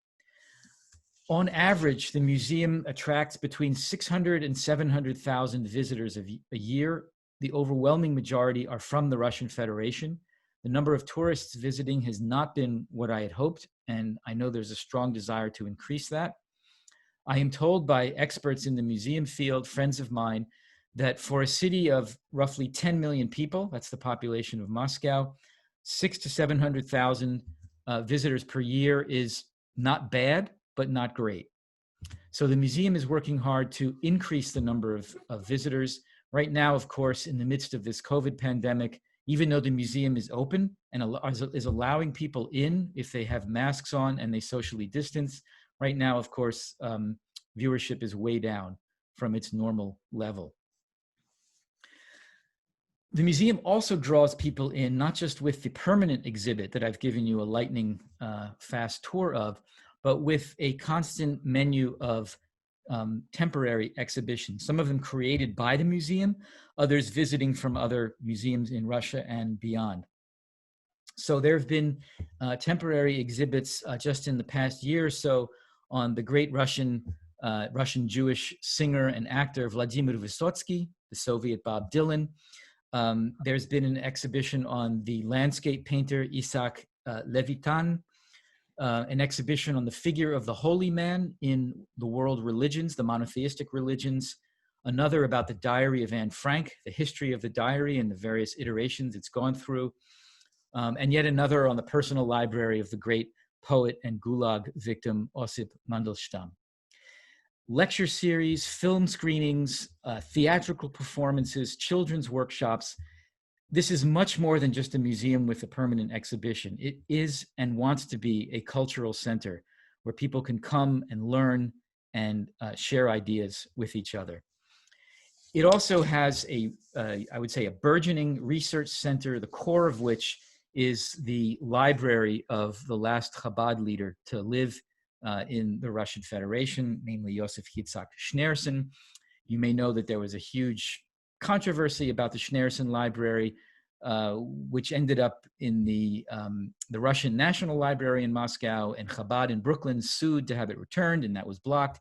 On average, the museum attracts between 600 and 700,000 visitors a year. The overwhelming majority are from the Russian Federation. The number of tourists visiting has not been what I had hoped, and I know there's a strong desire to increase that. I am told by experts in the museum field, friends of mine, that for a city of roughly 10 million people, that's the population of Moscow, 600 to 700,000 visitors per year is not bad, but not great. So the museum is working hard to increase the number of visitors. Right now, of course, in the midst of this COVID pandemic, even though the museum is open and is allowing people in if they have masks on and they socially distance, right now, of course, viewership is way down from its normal level. The museum also draws people in, not just with the permanent exhibit that I've given you a lightning fast tour of, but with a constant menu of temporary exhibitions, some of them created by the museum, others visiting from other museums in Russia and beyond. So there have been temporary exhibits just in the past year or so on the great Russian Jewish singer and actor Vladimir Vysotsky, the Soviet Bob Dylan. There's been an exhibition on the landscape painter Isaac Levitan, an exhibition on the figure of the holy man in the world religions, the monotheistic religions, another about the diary of Anne Frank, the history of the diary and the various iterations it's gone through, and yet another on the personal library of the great poet and Gulag victim Osip Mandelstam. Lecture series, film screenings, theatrical performances, children's workshops. This is much more than just a museum with a permanent exhibition. It is and wants to be a cultural center where people can come and learn and share ideas with each other. It also has I would say, a burgeoning research center, the core of which is the library of the last Chabad leader to live in the Russian Federation, namely Yosef Yitzhak Schneerson. You may know that there was a huge controversy about the Schneerson Library, which ended up in the Russian National Library in Moscow, and Chabad in Brooklyn sued to have it returned, and that was blocked.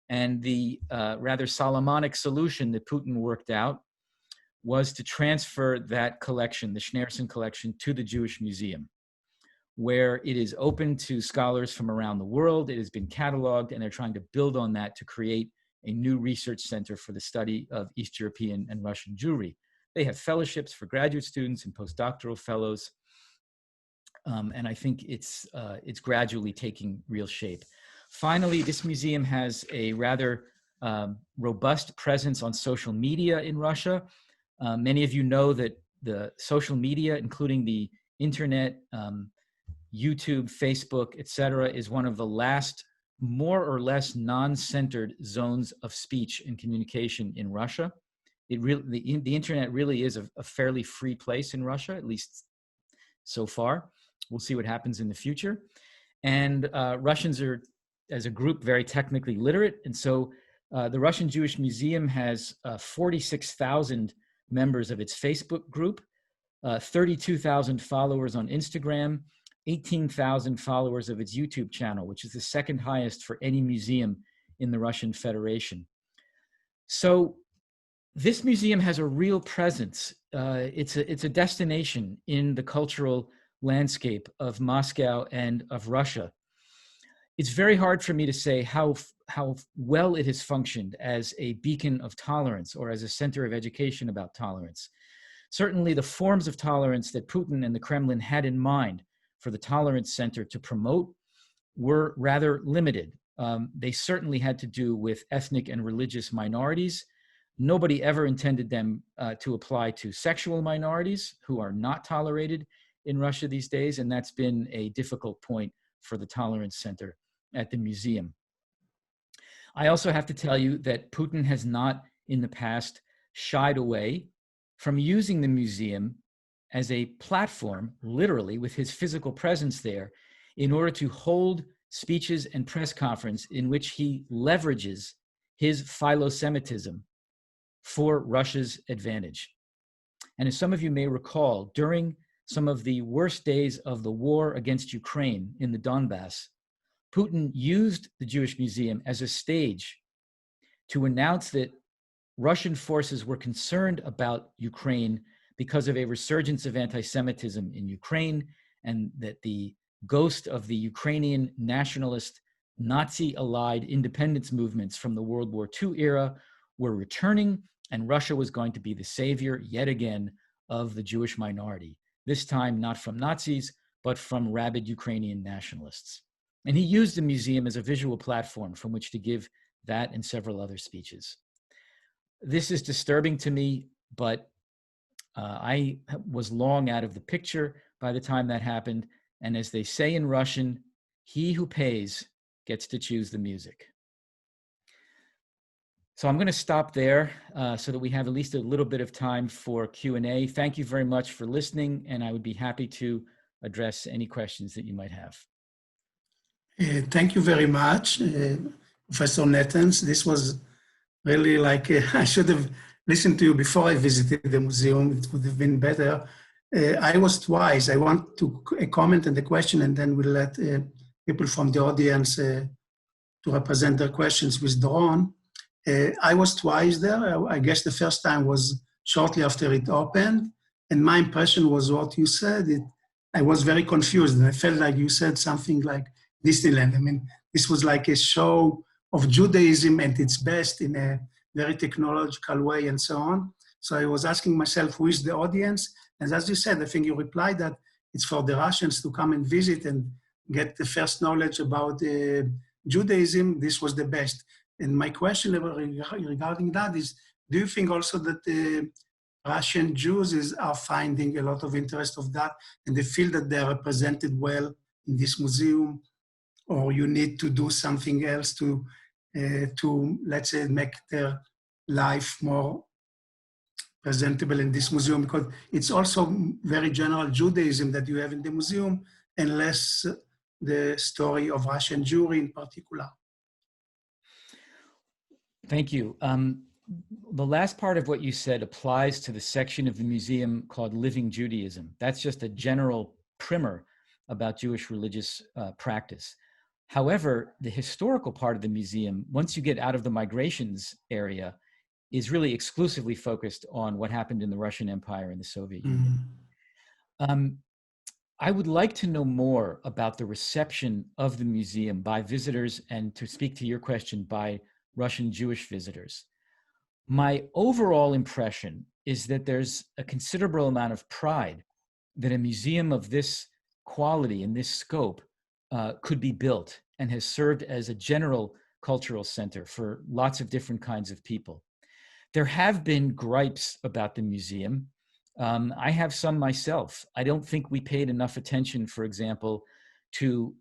And the rather Solomonic solution that Putin worked out was to transfer that collection, the Schneerson collection, to the Jewish Museum, where it is open to scholars from around the world. It has been cataloged, and they're trying to build on that to create a new research center for the study of East European and Russian Jewry. They have fellowships for graduate students and postdoctoral fellows, and I think it's gradually taking real shape. Finally, this museum has a rather robust presence on social media in Russia. Many of you know that the social media, including the internet, YouTube, Facebook, etc., is one of the last more or less non-centered zones of speech and communication in Russia. The internet really is a fairly free place in Russia, at least so far. We'll see what happens in the future. And Russians are, as a group, very technically literate. And so the Russian Jewish Museum has 46,000 members of its Facebook group, 32,000 followers on Instagram, 18,000 followers of its YouTube channel, which is the second highest for any museum in the Russian Federation. So this museum has a real presence. It's a destination in the cultural landscape of Moscow and of Russia. It's very hard for me to say how well it has functioned as a beacon of tolerance or as a center of education about tolerance. Certainly the forms of tolerance that Putin and the Kremlin had in mind for the Tolerance Center to promote were rather limited. They certainly had to do with ethnic and religious minorities. Nobody ever intended them to apply to sexual minorities who are not tolerated in Russia these days, and that's been a difficult point for the Tolerance Center at the museum. I also have to tell you that Putin has not in the past shied away from using the museum as a platform, literally with his physical presence there, in order to hold speeches and press conferences in which he leverages his philo-Semitism for Russia's advantage. And as some of you may recall, during some of the worst days of the war against Ukraine in the Donbass, Putin used the Jewish Museum as a stage to announce that Russian forces were concerned about Ukraine because of a resurgence of anti-Semitism in Ukraine, and that the ghost of the Ukrainian nationalist Nazi-allied independence movements from the World War II era were returning, and Russia was going to be the savior yet again of the Jewish minority, this time not from Nazis, but from rabid Ukrainian nationalists. And he used the museum as a visual platform from which to give that and several other speeches. This is disturbing to me, but I was long out of the picture by the time that happened. And as they say in Russian, he who pays gets to choose the music. So I'm going to stop there so that we have at least a little bit of time for Q&A. Thank you very much for listening, and I would be happy to address any questions that you might have. Thank you very much, Professor Nettens. This was really like, I should have listened to you before I visited the museum. It would have been better. I was twice. I want to comment on the question, and then we'll let people from the audience to represent their questions withdrawn. I was twice there. I guess the first time was shortly after it opened, and my impression was what you said. I was very confused, and I felt like you said something like Disneyland. I mean, this was like a show of Judaism at its best in a very technological way and so on. So I was asking myself, who is the audience? And as you said, I think you replied that it's for the Russians to come and visit and get the first knowledge about Judaism. This was the best. And my question regarding that is, do you think also that the Russian Jews are finding a lot of interest of that, and they feel that they are represented well in this museum, or you need to do something else to let's say, make their life more presentable in this museum, because it's also very general Judaism that you have in the museum, and less the story of Russian Jewry in particular. Thank you. The last part of what you said applies to the section of the museum called Living Judaism. That's just a general primer about Jewish religious practice. However, the historical part of the museum, once you get out of the migrations area, is really exclusively focused on what happened in the Russian Empire and the Soviet Union. I would like to know more about the reception of the museum by visitors, and to speak to your question, by Russian Jewish visitors. My overall impression is that there's a considerable amount of pride that a museum of this quality and this scope could be built, and has served as a general cultural center for lots of different kinds of people. There have been gripes about the museum. I have some myself. I don't think we paid enough attention, for example, to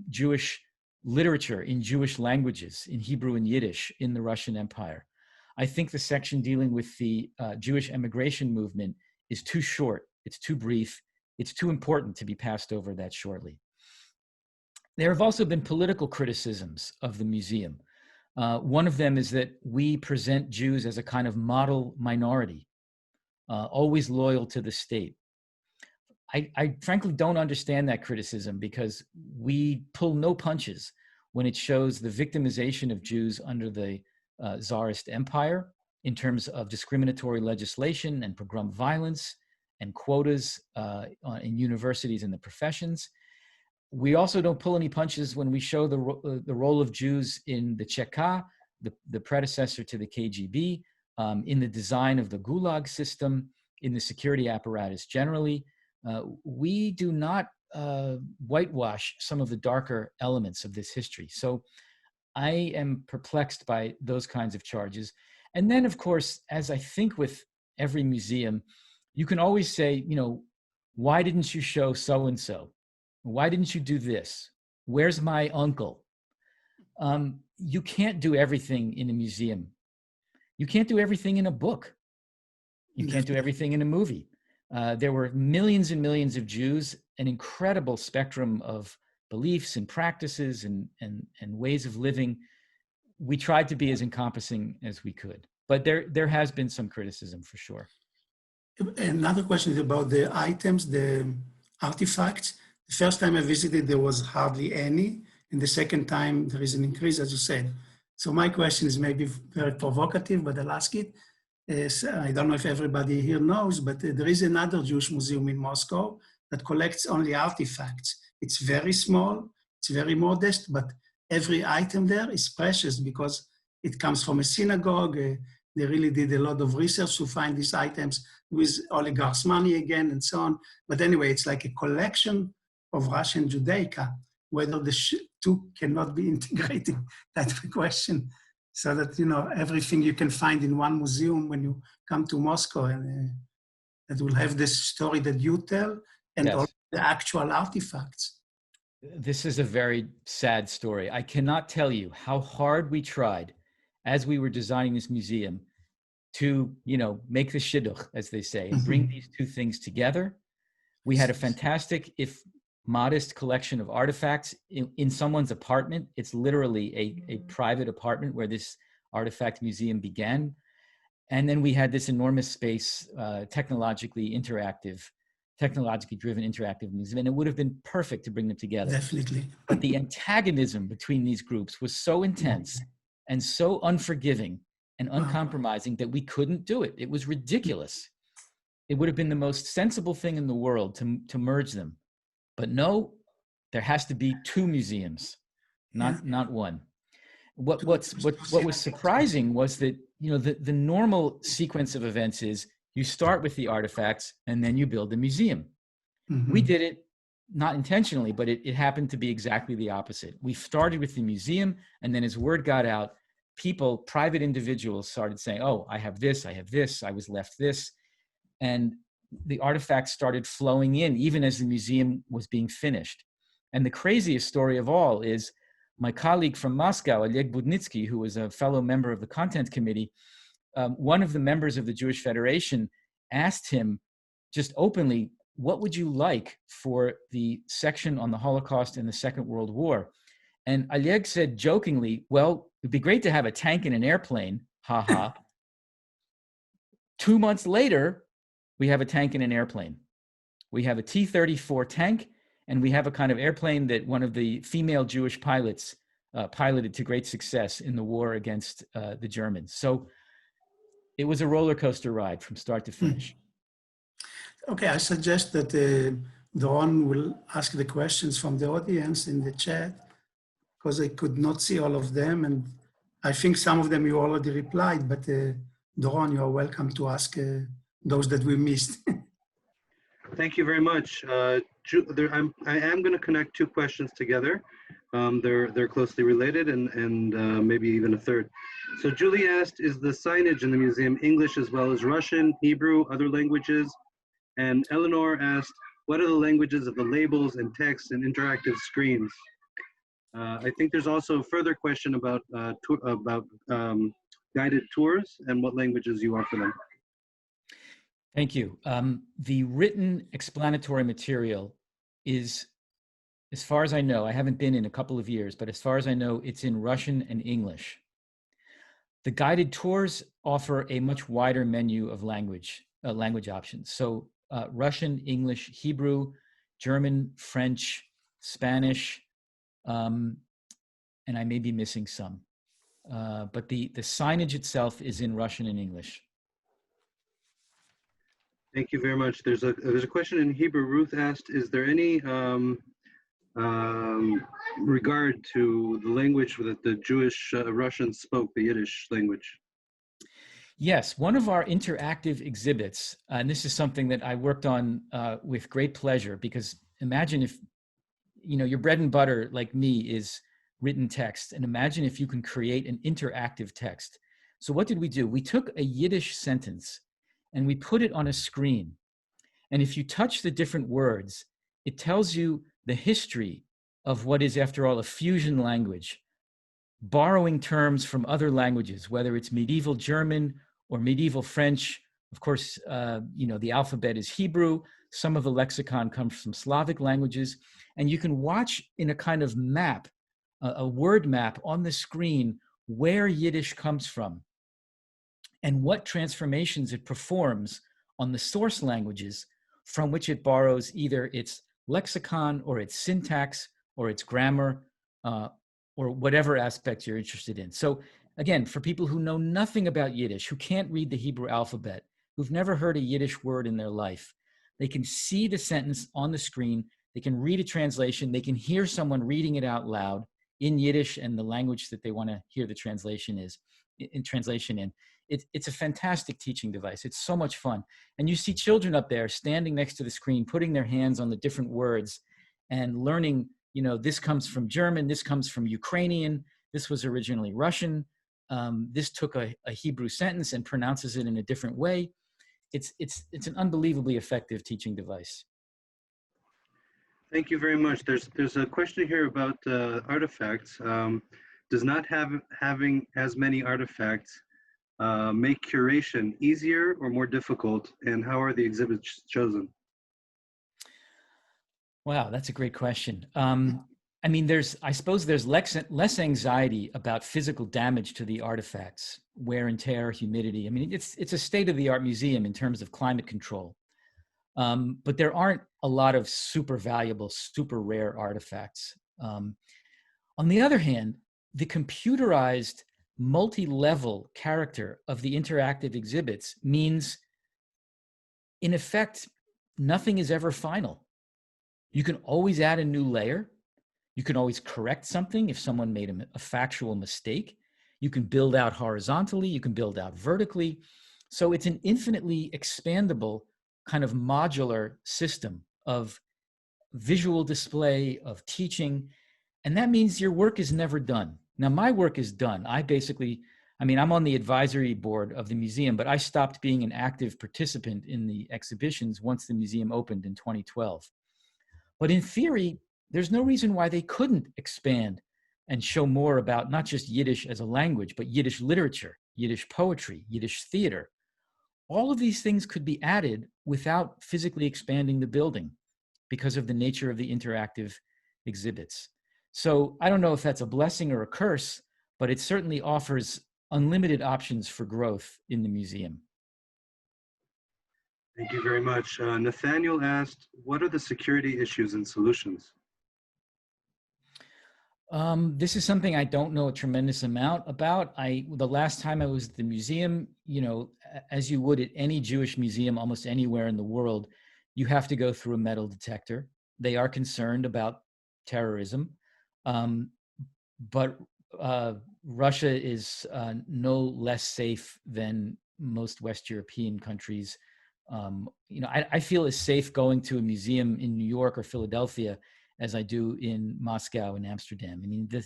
Jewish literature in Jewish languages, in Hebrew and Yiddish, in the Russian Empire. I think the section dealing with the Jewish emigration movement is too short, it's too brief, it's too important to be passed over that shortly. There have also been political criticisms of the museum. One of them is that we present Jews as a kind of model minority, always loyal to the state. I frankly don't understand that criticism, because we pull no punches when it shows the victimization of Jews under the Tsarist Empire in terms of discriminatory legislation and pogrom violence and quotas in universities and the professions. We also don't pull any punches when we show the role of Jews in the Cheka, the predecessor to the KGB, in the design of the Gulag system, in the security apparatus generally. We do not whitewash some of the darker elements of this history. So I am perplexed by those kinds of charges. And then, of course, as I think with every museum, you can always say, why didn't you show so-and-so? Why didn't you do this? Where's my uncle? You can't do everything in a museum. You can't do everything in a book. You can't do everything in a movie. There were millions and millions of Jews, an incredible spectrum of beliefs and practices and ways of living. We tried to be as encompassing as we could, but there has been some criticism for sure. Another question is about the items, the artifacts. The first time I visited, there was hardly any, and the second time there is an increase, as you said. So my question is maybe very provocative, but I'll ask it. I don't know if everybody here knows, but there is another Jewish museum in Moscow that collects only artifacts. It's very small, it's very modest, but every item there is precious because it comes from a synagogue. They really did a lot of research to find these items with oligarchs' money again and so on. But anyway, it's like a collection of Russian Judaica. Whether the two cannot be integrated, that's the question. So that, everything you can find in one museum when you come to Moscow, and that will have this story that you tell, and Yes. all the actual artifacts. This is a very sad story. I cannot tell you how hard we tried as we were designing this museum to, make the shidduch, as they say, and bring these two things together. We had a fantastic, if modest, collection of artifacts in someone's apartment. It's literally a private apartment where this artifact museum began. And then we had this enormous space, technologically driven interactive museum, and it would have been perfect to bring them together. Definitely. But the antagonism between these groups was so intense and so unforgiving and uncompromising that we couldn't do it. It was ridiculous. It would have been the most sensible thing in the world to merge them. But no, there has to be two museums, not one. What was surprising was that, the normal sequence of events is you start with the artifacts and then you build the museum. We did it not intentionally, but it happened to be exactly the opposite. We started with the museum, and then as word got out, people, private individuals started saying, oh, I have this, I was left this. And the artifacts started flowing in even as the museum was being finished. And the craziest story of all is my colleague from Moscow, Oleg Budnitsky, who was a fellow member of the content committee, one of the members of the Jewish Federation asked him just openly, what would you like for the section on the Holocaust and the Second World War? And Oleg said jokingly, well, it'd be great to have a tank and an airplane, haha. 2 months later, we have a tank and an airplane. We have a T-34 tank, and we have a kind of airplane that one of the female Jewish pilots piloted to great success in the war against the Germans. So it was a roller coaster ride from start to finish. Okay, I suggest that Doron will ask the questions from the audience in the chat, because I could not see all of them, and I think some of them you already replied, but Doron, you are welcome to ask those that we missed. Thank you very much. I am going to connect two questions together. They're closely related, and maybe even a third. So Julie asked, is the signage in the museum English as well as Russian, Hebrew, other languages? And Eleanor asked, what are the languages of the labels and text and interactive screens? I think there's also a further question about guided tours and what languages you offer them. Thank you. The written explanatory material is, as far as I know, I haven't been in a couple of years, but as far as I know, it's in Russian and English. The guided tours offer a much wider menu of language options. So Russian, English, Hebrew, German, French, Spanish, and I may be missing some. But the signage itself is in Russian and English. Thank you very much. There's a question in Hebrew. Ruth asked, is there any regard to the language that the Jewish Russians spoke, the Yiddish language? Yes, one of our interactive exhibits, and this is something that I worked on with great pleasure, because imagine if, your bread and butter, like me, is written text, and imagine if you can create an interactive text. So what did we do? We took a Yiddish sentence and we put it on a screen. And if you touch the different words, it tells you the history of what is, after all, a fusion language, borrowing terms from other languages, whether it's medieval German or medieval French. Of course, the alphabet is Hebrew. Some of the lexicon comes from Slavic languages. And you can watch in a kind of map, a word map on the screen, where Yiddish comes from and what transformations it performs on the source languages from which it borrows either its lexicon or its syntax or its grammar or whatever aspect you're interested in. So again, for people who know nothing about Yiddish, who can't read the Hebrew alphabet, who've never heard a Yiddish word in their life, they can see the sentence on the screen, they can read a translation, they can hear someone reading it out loud in Yiddish and the language that they want to hear the translation in. It's a fantastic teaching device. It's so much fun. And you see children up there standing next to the screen, putting their hands on the different words and learning, this comes from German, this comes from Ukrainian, this was originally Russian, this took a Hebrew sentence and pronounces it in a different way. It's an unbelievably effective teaching device. Thank you very much. There's a question here about artifacts. Does not having as many artifacts make curation easier or more difficult, and how are the exhibits chosen? Wow, that's a great question. I suppose there's less anxiety about physical damage to the artifacts, wear and tear, humidity. It's a state-of-the-art museum in terms of climate control. But there aren't a lot of super valuable, super rare artifacts. On the other hand, the computerized multi-level character of the interactive exhibits means, in effect, nothing is ever final. You can always add a new layer. You can always correct something if someone made a factual mistake. You can build out horizontally. You can build out vertically. So it's an infinitely expandable kind of modular system of visual display, of teaching. And that means your work is never done. Now, my work is done. I'm on the advisory board of the museum, but I stopped being an active participant in the exhibitions once the museum opened in 2012. But in theory, there's no reason why they couldn't expand and show more about not just Yiddish as a language, but Yiddish literature Yiddish poetry, Yiddish theater. All of these things could be added without physically expanding the building because of the nature of the interactive exhibits. So I don't know if that's a blessing or a curse, but it certainly offers unlimited options for growth in the museum. Thank you very much. Nathaniel asked, what are the security issues and solutions? This is something I don't know a tremendous amount about. The last time I was at the museum, you know, as you would at any Jewish museum, almost anywhere in the world, you have to go through a metal detector. They are concerned about terrorism, but Russia is no less safe than most West European countries. You know, I feel as safe going to a museum in New York or Philadelphia as I do in Moscow and Amsterdam. I mean, the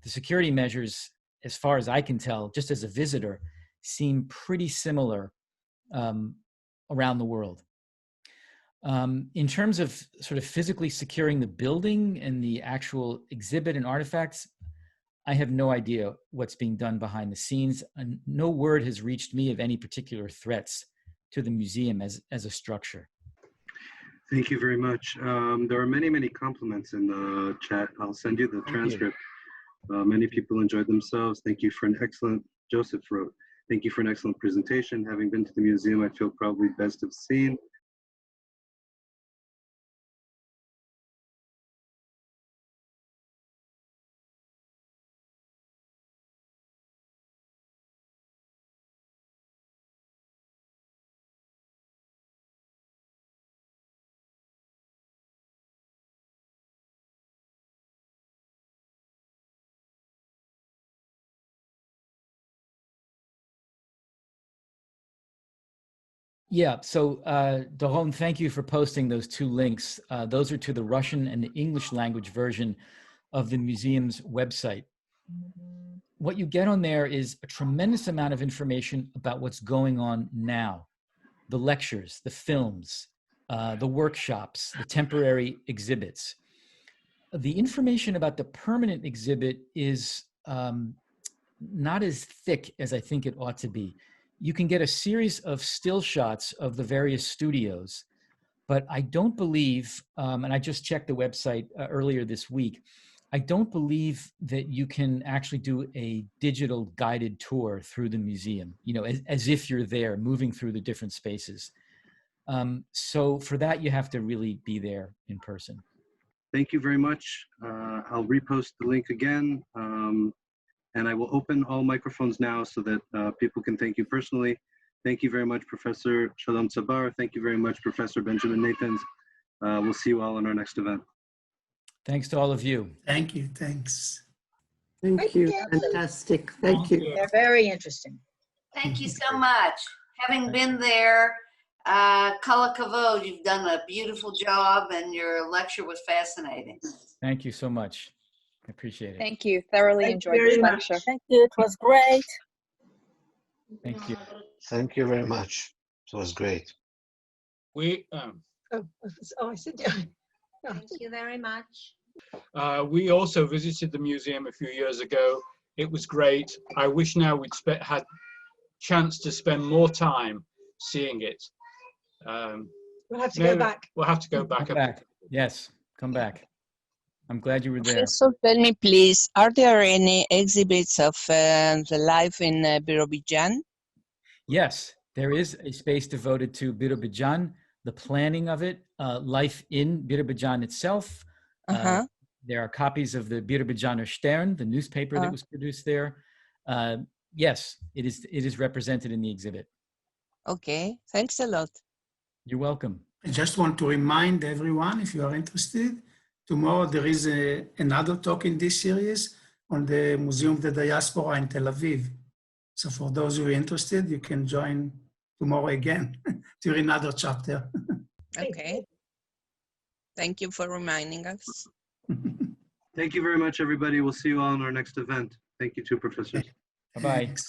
security measures, as far as I can tell, just as a visitor, seem pretty similar around the world. In terms of sort of physically securing the building and the actual exhibit and artifacts, I have no idea what's being done behind the scenes. And no word has reached me of any particular threats to the museum as a structure. Thank you very much. There are many compliments in the chat. I'll send you the transcript. Many people enjoyed themselves. Thank you for an excellent, Joseph wrote, thank you for an excellent presentation. Having been to the museum, I feel probably best have seen. Yeah, so Doron, thank you for posting those two links. Those are to the Russian and the English language version of the museum's website. What you get on there is a tremendous amount of information about what's going on now. The lectures, the films, the workshops, the temporary exhibits. The information about the permanent exhibit is not as thick as I think it ought to be. You can get a series of still shots of the various studios, but I don't believe, and I just checked the website earlier this week, I don't believe that you can actually do a digital guided tour through the museum, you know, as if you're there moving through the different spaces. So for that, you have to really be there in person. Thank you very much. I'll repost the link again. And I will open all microphones now so that people can thank you personally. Thank you very much, Professor Shalom Sabar. Thank you very much, Professor Benjamin Nathans. We'll see you all in our next event. Thanks to all of you. Thank you. Thanks. Thank you. Fantastic. Thank you. They're very interesting. Thank you so much. Having been there, kol hakavod, you've done a beautiful job and your lecture was fascinating. Thank you so much. I appreciate it. Thank you. Thoroughly Thank enjoyed you this very lecture. much. Thank you. It was great. Thank you. Thank you very much. It was great. I said, Thank you very much. We also visited the museum a few years ago. It was great. I wish now we'd had chance to spend more time seeing it. we'll have to go back. We'll have to go back. Come back. Yes, come back. I'm glad you were there. So tell me, please, are there any exhibits of the life in Birobidzhan? Yes, there is a space devoted to Birobidzhan, the planning of it, life in Birobidzhan itself. There are copies of the Birobidzhaner Stern, the newspaper that was produced there. Yes, it is represented in the exhibit. Okay, thanks a lot. You're welcome. I just want to remind everyone, if you are interested, tomorrow there is another talk in this series on the Museum of the Diaspora in Tel Aviv. So for those who are interested, you can join tomorrow again during another chapter. Okay. Thank you for reminding us. Thank you very much, everybody. We'll see you all in our next event. Thank you, two professors. Bye-bye. Thanks.